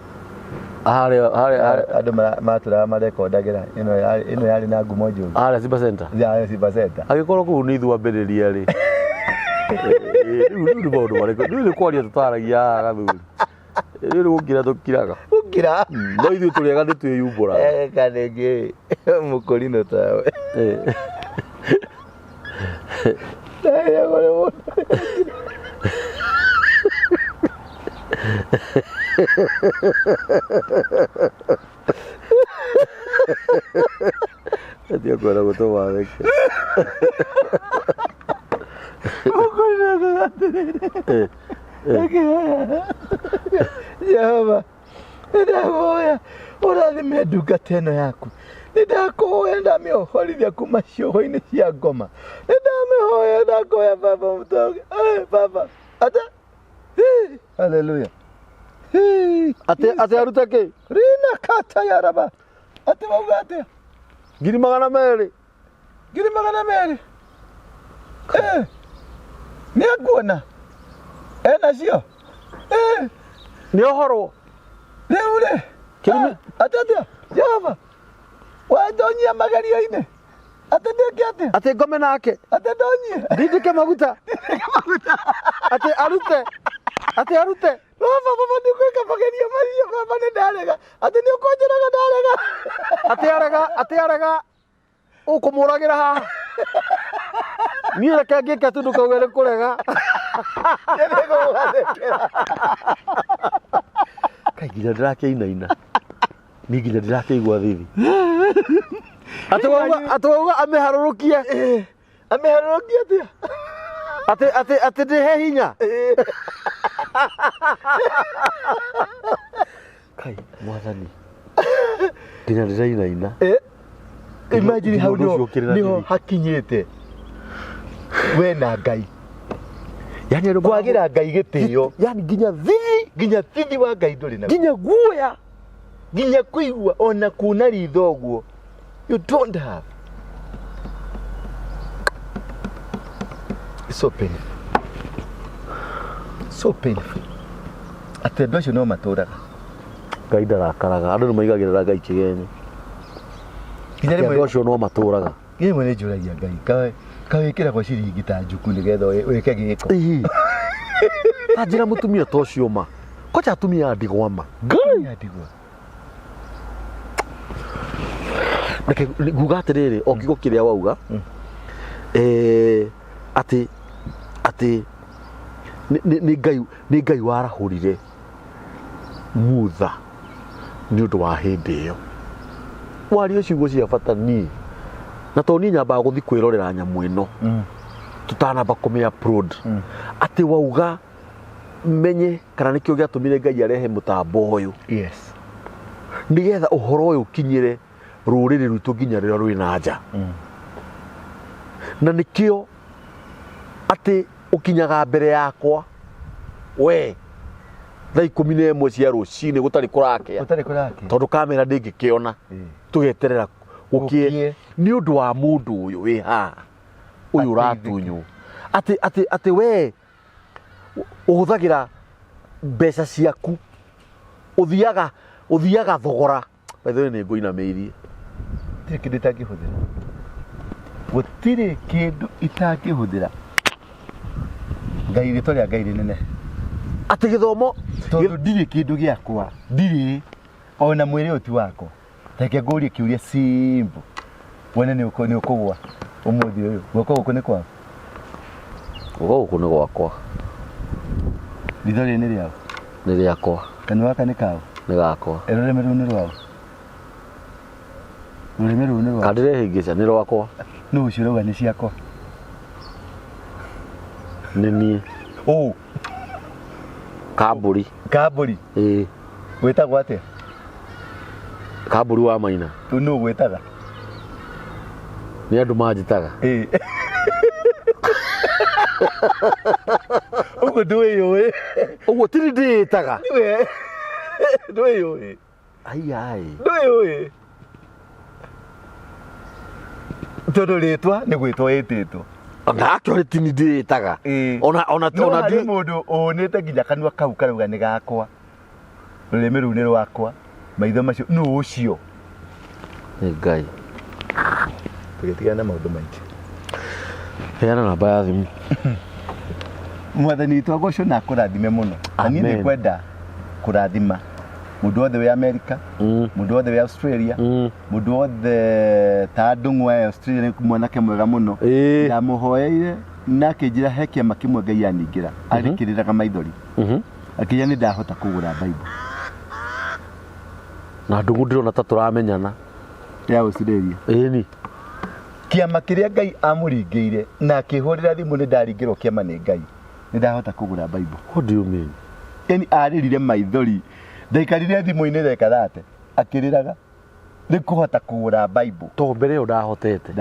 Andũ matũraga marekondagĩra. Ĩno yarĩ na ngumo njũru. Simba Center. Simba Center. Agĩkorwo kũu nĩ ithuambĩrĩria rĩ. Rĩu nĩ maũndũ marĩkũ. Rĩu nĩ kwaria tũtaragia gathuri. Rĩu nĩ gũkira tũkiraga. Gũkira? No ithuĩ tũrĩega nĩ twĩyumbũraga. Kanĩngĩ mũkũrinũ tawe. Atia kwenda gũtũma theke. Jehova, ndahoya ũrathime ndungata ĩno yaku. Nĩndakũhoya ndamĩohorithia kuma cioho-inĩ cia ngoma. Nĩndamĩhoya ndakoya baba mũtonge. Baba. Ata. Hallelujah. Ate arute kĩ? Rina kata ya raba. Ate wauga atĩa? 200,000. 200,000. Nĩakuona. Nacio. Nĩ ũhoro. Rĩu rĩ. Atĩa? Jehova. Wandonyia magerio-inĩ. Atĩ ndĩke atĩa? Atĩ ngome nake. Atĩ ndonyie. Ndindĩke maguta. Atĩ arute. Baba nĩkwĩka magerio macio baba nĩ ndarega. Atĩ nĩ ũkũnjĩraga ndarega. Atĩ arega. Ũkũmũragĩra haha. Niĩ reke ngĩke tondũ kauga nĩ kũrega. Kai nginya ndĩrakĩinaina. Niĩ nginya ndĩrakĩigua thithi. Atĩ wauga amĩharũrũkie. Amĩharũrũkie atĩa? Atĩ ndĩhe hinya. Kai mwathani. Nginya ndĩrainaina. Imagine hau niho hakinyĩte. We na Ngai. Yani kwagĩra Ngai gĩtĩo. Yani nginya thithi wa Ngai ndũrĩ na. Nginya guoya. Nginya kũigua ona kuna ritho ũguo. You don't have. It's so painful. So painful. Atĩ andũ acio no matũraga. Ngai ndarakaraga. Andũ nĩ maigagĩrĩra Ngai kĩgenyo. Andũ acio no matũraga. Nginya nĩ njũragia Ngai. Kawĩkĩragwo ciringi ta njuku nĩgetha wĩke gĩko. Anjĩra mũtumia ta ũcio ma. Kocha atumia a ndigwa ma. Ngai a ndigwa. Reke nguga atĩrĩrĩ, o kiugo kĩrĩa wauga. Atĩ nĩ Ngai warahũrire mutha nĩ ũndũ wa hĩndĩ ĩyo. Wario ciugo cia bata niĩ. Na to niĩ nyambaga gũthiĩ kwĩrorera nyamũ ĩno. Tũtanamba kũmĩ upload. Atĩ wauga menye kana nĩkĩo gĩatũmire Ngai arehe mũtambo ũyũ. Yes. Nĩgetha ũhoro ũyũ ũkinyĩre rũrĩrĩ rwitũ nginya rĩrĩa rwĩ na nja. Na nĩkĩo atĩ ũkinyaga mbere yakwa we thaa 11 cia rũcinĩ gũtarĩ kũrakĩa. Tondũ kamera ndĩngĩkĩona. Tũgeterera gũkĩe nĩ ũndũ wa mũndũ ũyũ wĩ haha. Ũyũ ũratunywo. ati we uhuthagira mbeca ciaku uthiaga thogora bethe ni nguina meirie tiri kindu itangihuthira gutiri kindu itangihuthira ngai ritwa ria ngai rinene ati githomo tondu ndiri kindu giakwa ndiri ona mwiri uti wako reke ngurie kiuria simple wone ni ukugwa umuthi uyu guoko guku ni kwa guku ni gwakwa ritho ni riao ni riakwa kanua gaka ni kao ni gakwa rurimi ruu ni rwao rurimi ruu ni rwao kandire hingica ni rwakwa no ucio rauga ni ciakwa ni nie kamburi witagwo atia kamburi wa Maina tu no gwitaga ni andu manjitaga ugo ndwiyui ugo tiri nditaga niwe ndwiyui ai ndwiyui tondu ritwa ni gwitwa ititwo ngakyo tini nditaga ona ndi mundu onete nginya kanua kau karauga ni gakwa rurimi ruu ni rwakwa maitho macio no ucio ni ngai tugitigana na maundu maingi heana namba ya thimu mwathani witũ agocwo na kũrathime mũno ani nĩ kwenda kũrathima mũndũ wothe wĩ America mũndũ wothe wĩ Australia mũndũ wothe ta ndung'u wa Australia nĩ mwanake mwega mũno ndamũhoyeire nake njĩra he kĩama kĩmwe Ngai aningĩra arĩkĩrĩraga maithori akĩnja nĩ ndahota kũgũra Bible na ndung'u ndĩrona ta tũramenyana ya Australia ni kĩama kĩrĩa Ngai amũringĩire na akĩhũrĩra thimũ nĩ ndaringĩrwo kĩama nĩ Ngai nĩ ndahota kũgũra Bible. What do you mean? Yani arĩrire maithori ndaikarire thimũ-inĩ reka thate akĩrĩraga nĩ kũhota kũgũra Bible to mbere ĩyo ndahotete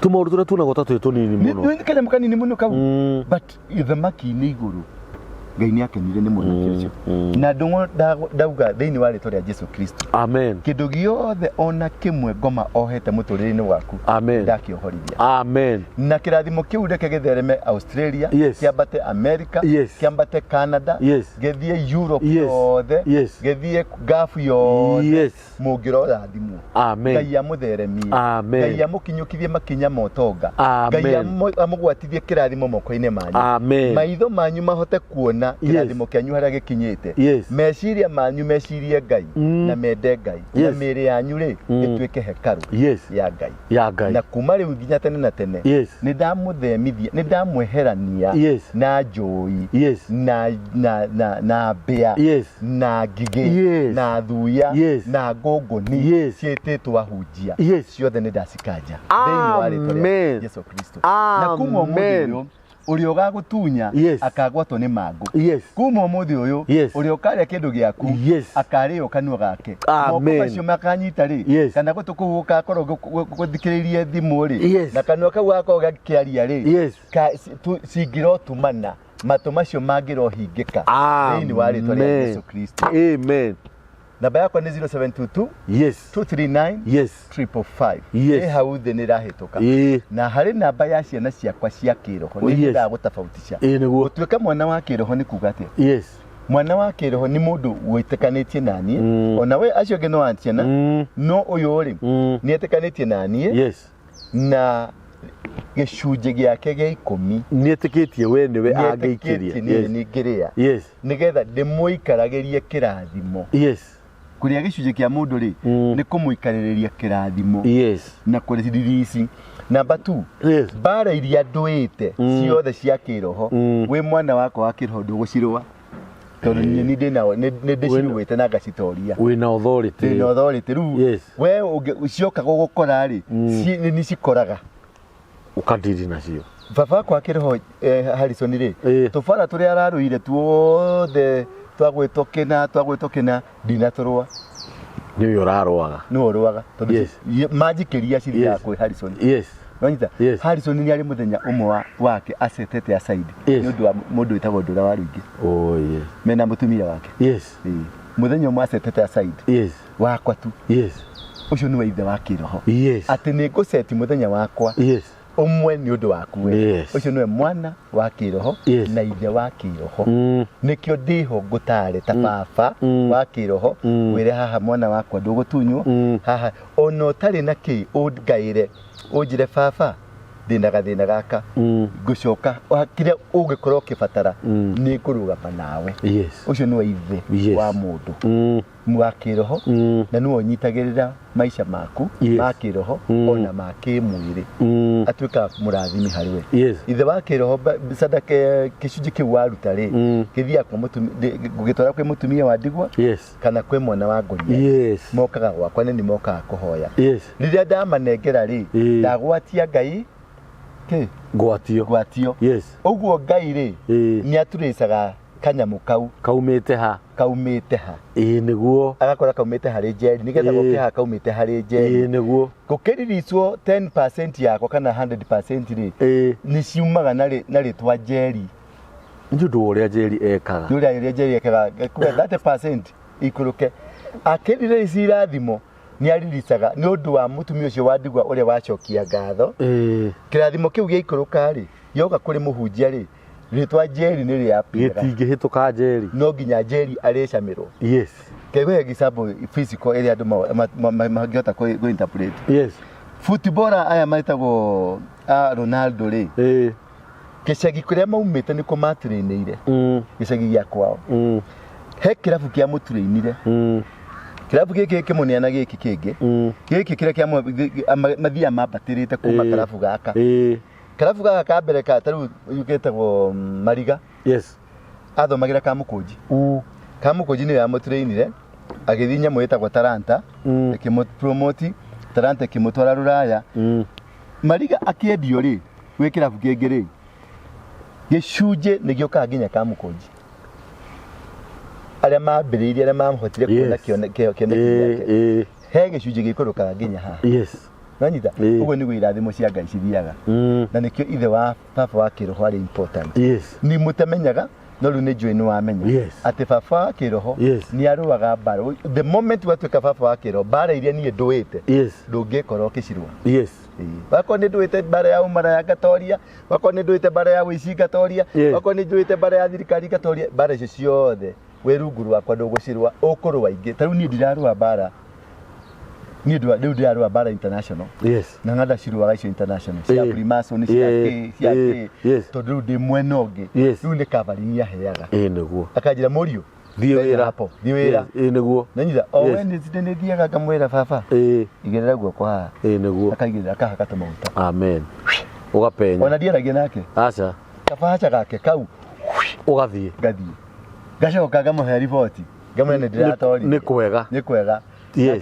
tũmaũndũ tũrĩa tuonagwo ta twĩ tũnini mũno nĩ kanyamũ kanini mũno kau but thamaki-inĩ igũrũ Ngai nĩ akenire nĩ mwanake ũcio na ndũng'ũ ndauga thĩinĩ wa rĩtwa rĩa Jesu Kristo amen kĩndũ gĩothe ona kĩmwe ngoma ohete mũtũrĩre-inĩ waku ndakĩohorithia amen na kĩrathimo kĩu reke gĩthereme Australia kĩambate America kĩambate Canada gĩthiĩ Europe yothe gĩthiĩ Gulf yothe mũngĩrora thimũ Ngai amũtheremie Ngai amũkinyũkithie makinya ma ũtonga Ngai amũgwatithie kĩrathimo moko-inĩ manyu maitho manyu mahote kuona kĩrathimo kĩanyu harĩa gĩkinyĩte meciria manyu mecirie Ngai na mende Ngai na mĩĩrĩ yanyu rĩ ĩtuĩke hekaru ya Ngai na kuma rĩu nginya tene na tene nĩ ndamũthemithia nĩ ndamweherania na njũi na mbĩa na ngigĩ na thuya na ngũngũni ciĩtĩtwo ahunjia ciothe nĩ ndacikanja thĩinĩ wa rĩtwa rĩa Jesu Kristo na kuma ũmũthĩ ũyũ ũrĩa ũgagũtunya akagwatwo nĩ mangũ kuma ũmũthĩ ũyũ ũrĩa ũkarĩa kĩndũ gĩaku akarĩo kanua gake moko macio makanyita rĩ kana gũtũ kũu gũgakorwo gũthikĩrĩirie thimũ rĩ na kanua kau gakorwo gakĩaria rĩ cingĩrotumana matũ macio mangĩrohingĩka thĩinĩ wa rĩtwa rĩa Jesu Kristo amen. Namba yakwa ni 0722 239 555 ĩ hau thĩ nĩ rahĩtũka na harĩ namba ya ciana ciakwa cia kĩroho nĩ nyendaga gũtabautisha gũtuĩka mwana wa kĩroho nĩ kuga atĩa mwana wa kĩroho nĩ mũndũ wĩtĩkanĩtie na niĩ ona we acio angĩ no a ciana no ũyũ rĩ nĩ etĩkanĩtie na niĩ na gĩcunjĩ gĩake gĩa 10 nĩ etĩkĩtie we nĩwe angĩikĩria nĩ ngĩrĩa nĩgetha ndĩmũikaragĩrie kĩrathimo kuria gĩcunjĩ kĩa mũndũ rĩ nĩ kũmũikarĩrĩria kĩrathimo na kũrĩririci namba 2 mbara iria ndũĩte ciothe cia kĩroho wĩ mwana wakwa wa kĩroho ndũgũcirũa tondũ nĩ ndĩciruĩte na ngacitoria wĩna authority rĩu we cioka gũgũkora rĩ nĩ cikoraga ũkadiri nacio baba kwa kĩroho Harrison rĩ tũbara tũrĩa ararũire tuothe twagwĩtwo kĩna ndinatũrũa nĩ ũyũ ũrarũaga nĩ ũrũaga tondũ manjikĩria ciria kwĩ Harrison wanyita Harrison nĩ arĩ mũthenya ũmwe wake acetete aside nĩ ũndũ wa mũndũ wĩtagwo Ndũra wa Rũingĩ mena mũtumia wake mũthenya ũmwe acetete aside wakwa tu ũcio nĩ wa ithe wa kĩroho atĩ nĩ ngũceti mũthenya wakwa umwe ni undu waku we ucio niwe mwana wa kiroho na ithe wa kiroho nikio ndiho ngutare ta baba wa kiroho wire haha mwana wakwa ndugutunywo haha ono tari na ki ungaire unjire baba thina gaka ngucoka kire ungikorwo kibatara ni kurugama nawe ucio niwe ithe wa mundu wa kiroho na niwe unyitagirira maisha maku ma kiroho ona ma kimwiri atuika murathimi hariwe ithe wa kiroho sadaka kicunji kiu warutari kithia kwa mutumia gugitwara kwi mutumia wa ndigwa kana kwi mwana wa ngoria mokaga gwakwa ni mokaga kuhoya riria ndamanengera ri ndagwatia Ngai gwatio uguo Ngai ri ni aturicaga kanyamu kau kaumite ha niguo agakora kaumite hari jeri nigetha gokiha kaumite hari jeri niguo gukiririswo 10% yako kana 100% ri ni ciumaga na ritwa jeri njudu uria jeri ekaga uria jeri ekaga 30% ikuruke akirire icirathimo ni ariricaga ni undu wa mutumia ucio wa ndigwa uria wacokia ngatho kirathimo kiu gia ikuruka ri yoga kuri muhunjia ri ritwa jeri ni ri apira gitingihituka jeri no ginya jeri arecamirwo kegwe example physical area andu magiota ko interpret footballer aya maitagwo Ronaldo ri gicagi kuria maumite ni ko matrainire gicagi gia kwao he kirabu kia mutrainire kirabu giki kimuniana giki kingi giki kira kia mathia mabatirite kuma karabu gaka karabu gaka kambere ka taru yuketagwo Mariga athomagira kamukunji ni ya mutrainire agithinya mwitagwo Talanta promote Talanta kimutwara Ruraya Mariga akiendio ri gwi kirabu kingi ri gicunje nigioka nginya kamukunji aria mambiririe aria mamhotire kuona kioneki he gicunje gikuruka nginya ha nanyita ugo ni gwirathimo cia Ngai cithiaga na nikio ithe wa baba wa kiroho ari important ni mutamenyaga no ru ni njui ni wamenya ati baba wa kiroho ni aruaga mbara the moment watuika baba wa kiroho mbara iria ni nduite ndungikorwo kicirwa wako ni nduite mbara ya umara ya Gatoria wako ni nduite mbara ya wici Gatoria wako ni nduite mbara ya thirikari Gatoria mbara icio ciothe we rungu rwakwa ndugucirwa ukurwa ingi taru ni ndirarua mbara ni ndirarua mbara international na ngada cirwa icio international cia primason cia tondu ndi mwena ungi riu ni covering ya heaga niguo akajira murio thiwira niguo nanyitha o Wednesday ni thiaga ngamwira baba igirira guoko ha niguo akagirira akahaka tumuta amen ugapenya ona ndiaragia nake acha kabacha gake kau ugathie gacoka ngamuhe report ngamwene ndiratori ni kwega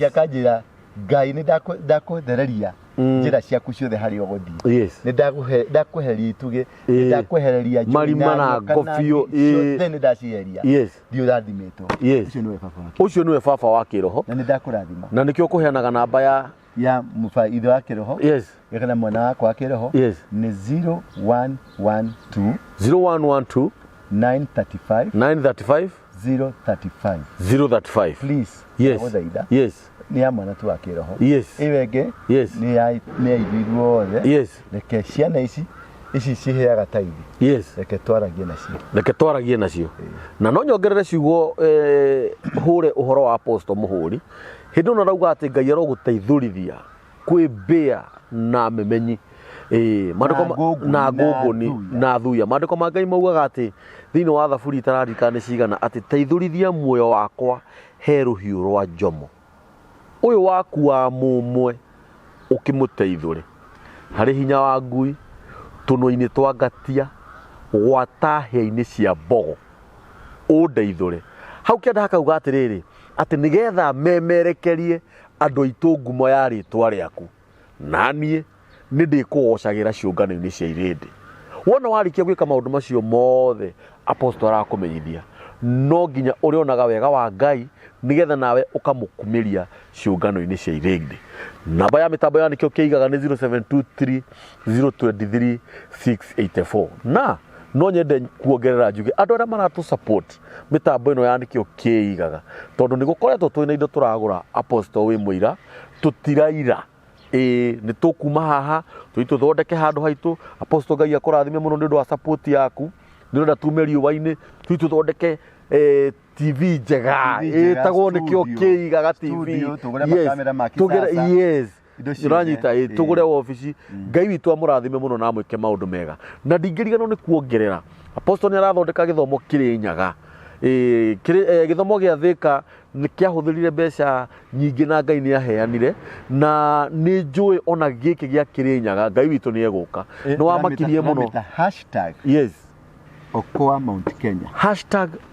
akajira Ngai ni ndakuthereria njira ciaku ciothe hari uguthii ni ndakuheria ituge ndakwehereria marima na ngofio ni ndaciheria ndio rathimetwo ucio niwe baba wa kiroho na ni ndakurathima na nikio kuheanaga namba ya ithe wa kiroho kana mwana wakwa wa kiroho ni 0112 935 035 please ni ya mwana tu wa kiroho iwenge ni ya ithirwo othe reke ciana ici ciheaga taithi reke twaragie nacio na no nyongerere ciugo hure uhoro wa apostle muhuri hindi no rauga ati Ngai aroguteithurithia kwibia na memenyi mandiko na ngunguni na thuya mandiko ma Ngai maugaga ati thiini wa thaburi tararika ni cigana ati teithurithia muoyo wakwa he ruhiu rwa njomo uyu waku wa mumwe ukimuteithuri hari hinya wa ngui tuno-ini twa ngatia gwatahia-ini cia mbogo undeithuri hau kianda hakauga atiriri ati nigetha memerekerie andu aitu ngumo ya ritwa riaku nanie ni ndikugocagira ciungano-ini cia irindi wona warikia gwika maundu macio mothe apostle arakumenyithia no nginya urionaga wega wa Ngai nigetha nawe ukamukumiria ciungano-ini cia irindi namba ya mitambo ya nikio Kwiiga ni 0723 023 684 na no nyende kuongerera njuge andu aria maratu support mitambo ino ya nikio Kwiiga tondu ni gukoretwo twina indo turagura apostle wi muira tutiraira nĩ tũkuma haha tũthondeke handũ haitũ. Apostle Ngai akũrathime mũno nĩ ũndũ wa support yaku. Nĩ ũndũ tume riũa-inĩ tũthondeke TV njega ĩtagwo nĩkĩo Kwiiga ga TV. Yes. Uranyita tugure wabici. Ngai witũ amũrathime mũno na amwĩke maũndũ mega. Na ndingĩriganwo nĩ kuongerera Apostle nĩ arathondeka gĩthomo Kĩrĩnyaga. Gĩthomo gĩa Thĩka nĩ kĩahũthĩrire mbeca nyingĩ na Ngai nĩ aheanire, na nĩ njũĩ ona gĩkĩ gĩa Kĩrĩnyaga Ngai witũ nĩ egũka. Nĩ wamakirie mũno. Yes. Okoa Mount Kenya.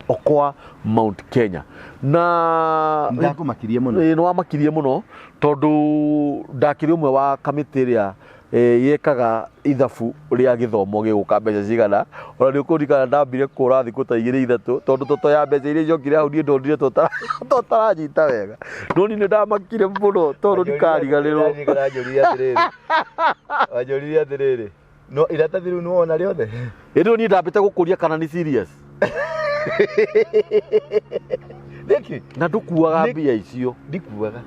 #Okoa Mount Kenya. Na nĩ wamakirie mũno tondũ ndakĩrĩ ũmwe wa kamĩtĩ ĩrĩa yekaga ithabu rĩa gĩthomo gĩgũka mbeca cigana. Ona nĩ ũkũririkana ndambire kũra thikũ ta 2-3 tondũ tũtoya mbeca iria ciokire hau niĩ ndonire tũtaranyita wega. No niĩ nĩ ndamakire mũno tondũ ndikariganĩrwo. Wanjũririe atĩrĩrĩ, no iratathi rĩu nĩ wona rĩothe? Ĩndĩ niĩ ndambĩte gũkũria kana nĩ serious. Na ndũkuaga mbia icio. Ndikuaga.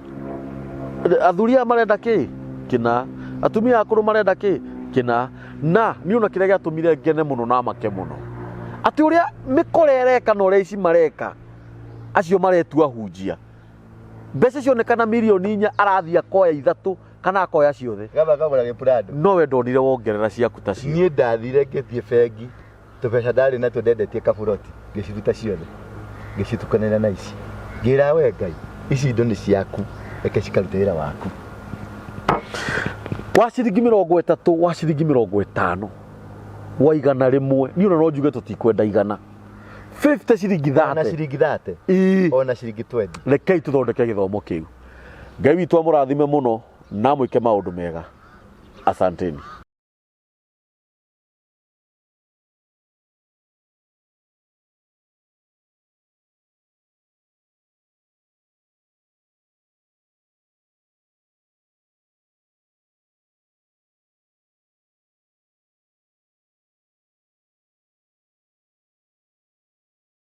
Athuri aya marenda kĩ? Kĩna. Atumia akũrũ marenda kĩ? Kĩna. Na nĩ ona kĩrĩa gĩatũmire ngene mũno na make mũno, atĩ ũrĩa mĩkora ĩreka na ũrĩa ici mareka, acio maretua hunjia. Mbeca cionekana milioni 4 arathiĩ akoya 3 kana akoya ciothe. Gaba kagũra gĩpurado. No we ndonire wongerera ciaku ta cio. Niĩ ndathire ngĩthiĩ bengi, tũbeca ndarĩ natuo ndendetie kaburoti, ngĩciruta ciothe, ngĩcitukanĩra na ici. Ngĩra we Ngai, ici indo nĩ ciaku, reke cikarute wĩra waku. Wa ciringi 30, wa ciringi 50, wa igana rĩmwe, niĩ ona no njuge tũtikwenda igana. 50 ciringi 30. Ona ciringi 30. Ona ciringi 20. Rekei tũthondeke gĩthomo kĩu. Ngai witũ amũrathime mũno na mwĩke maũndũ mega. Asanteni.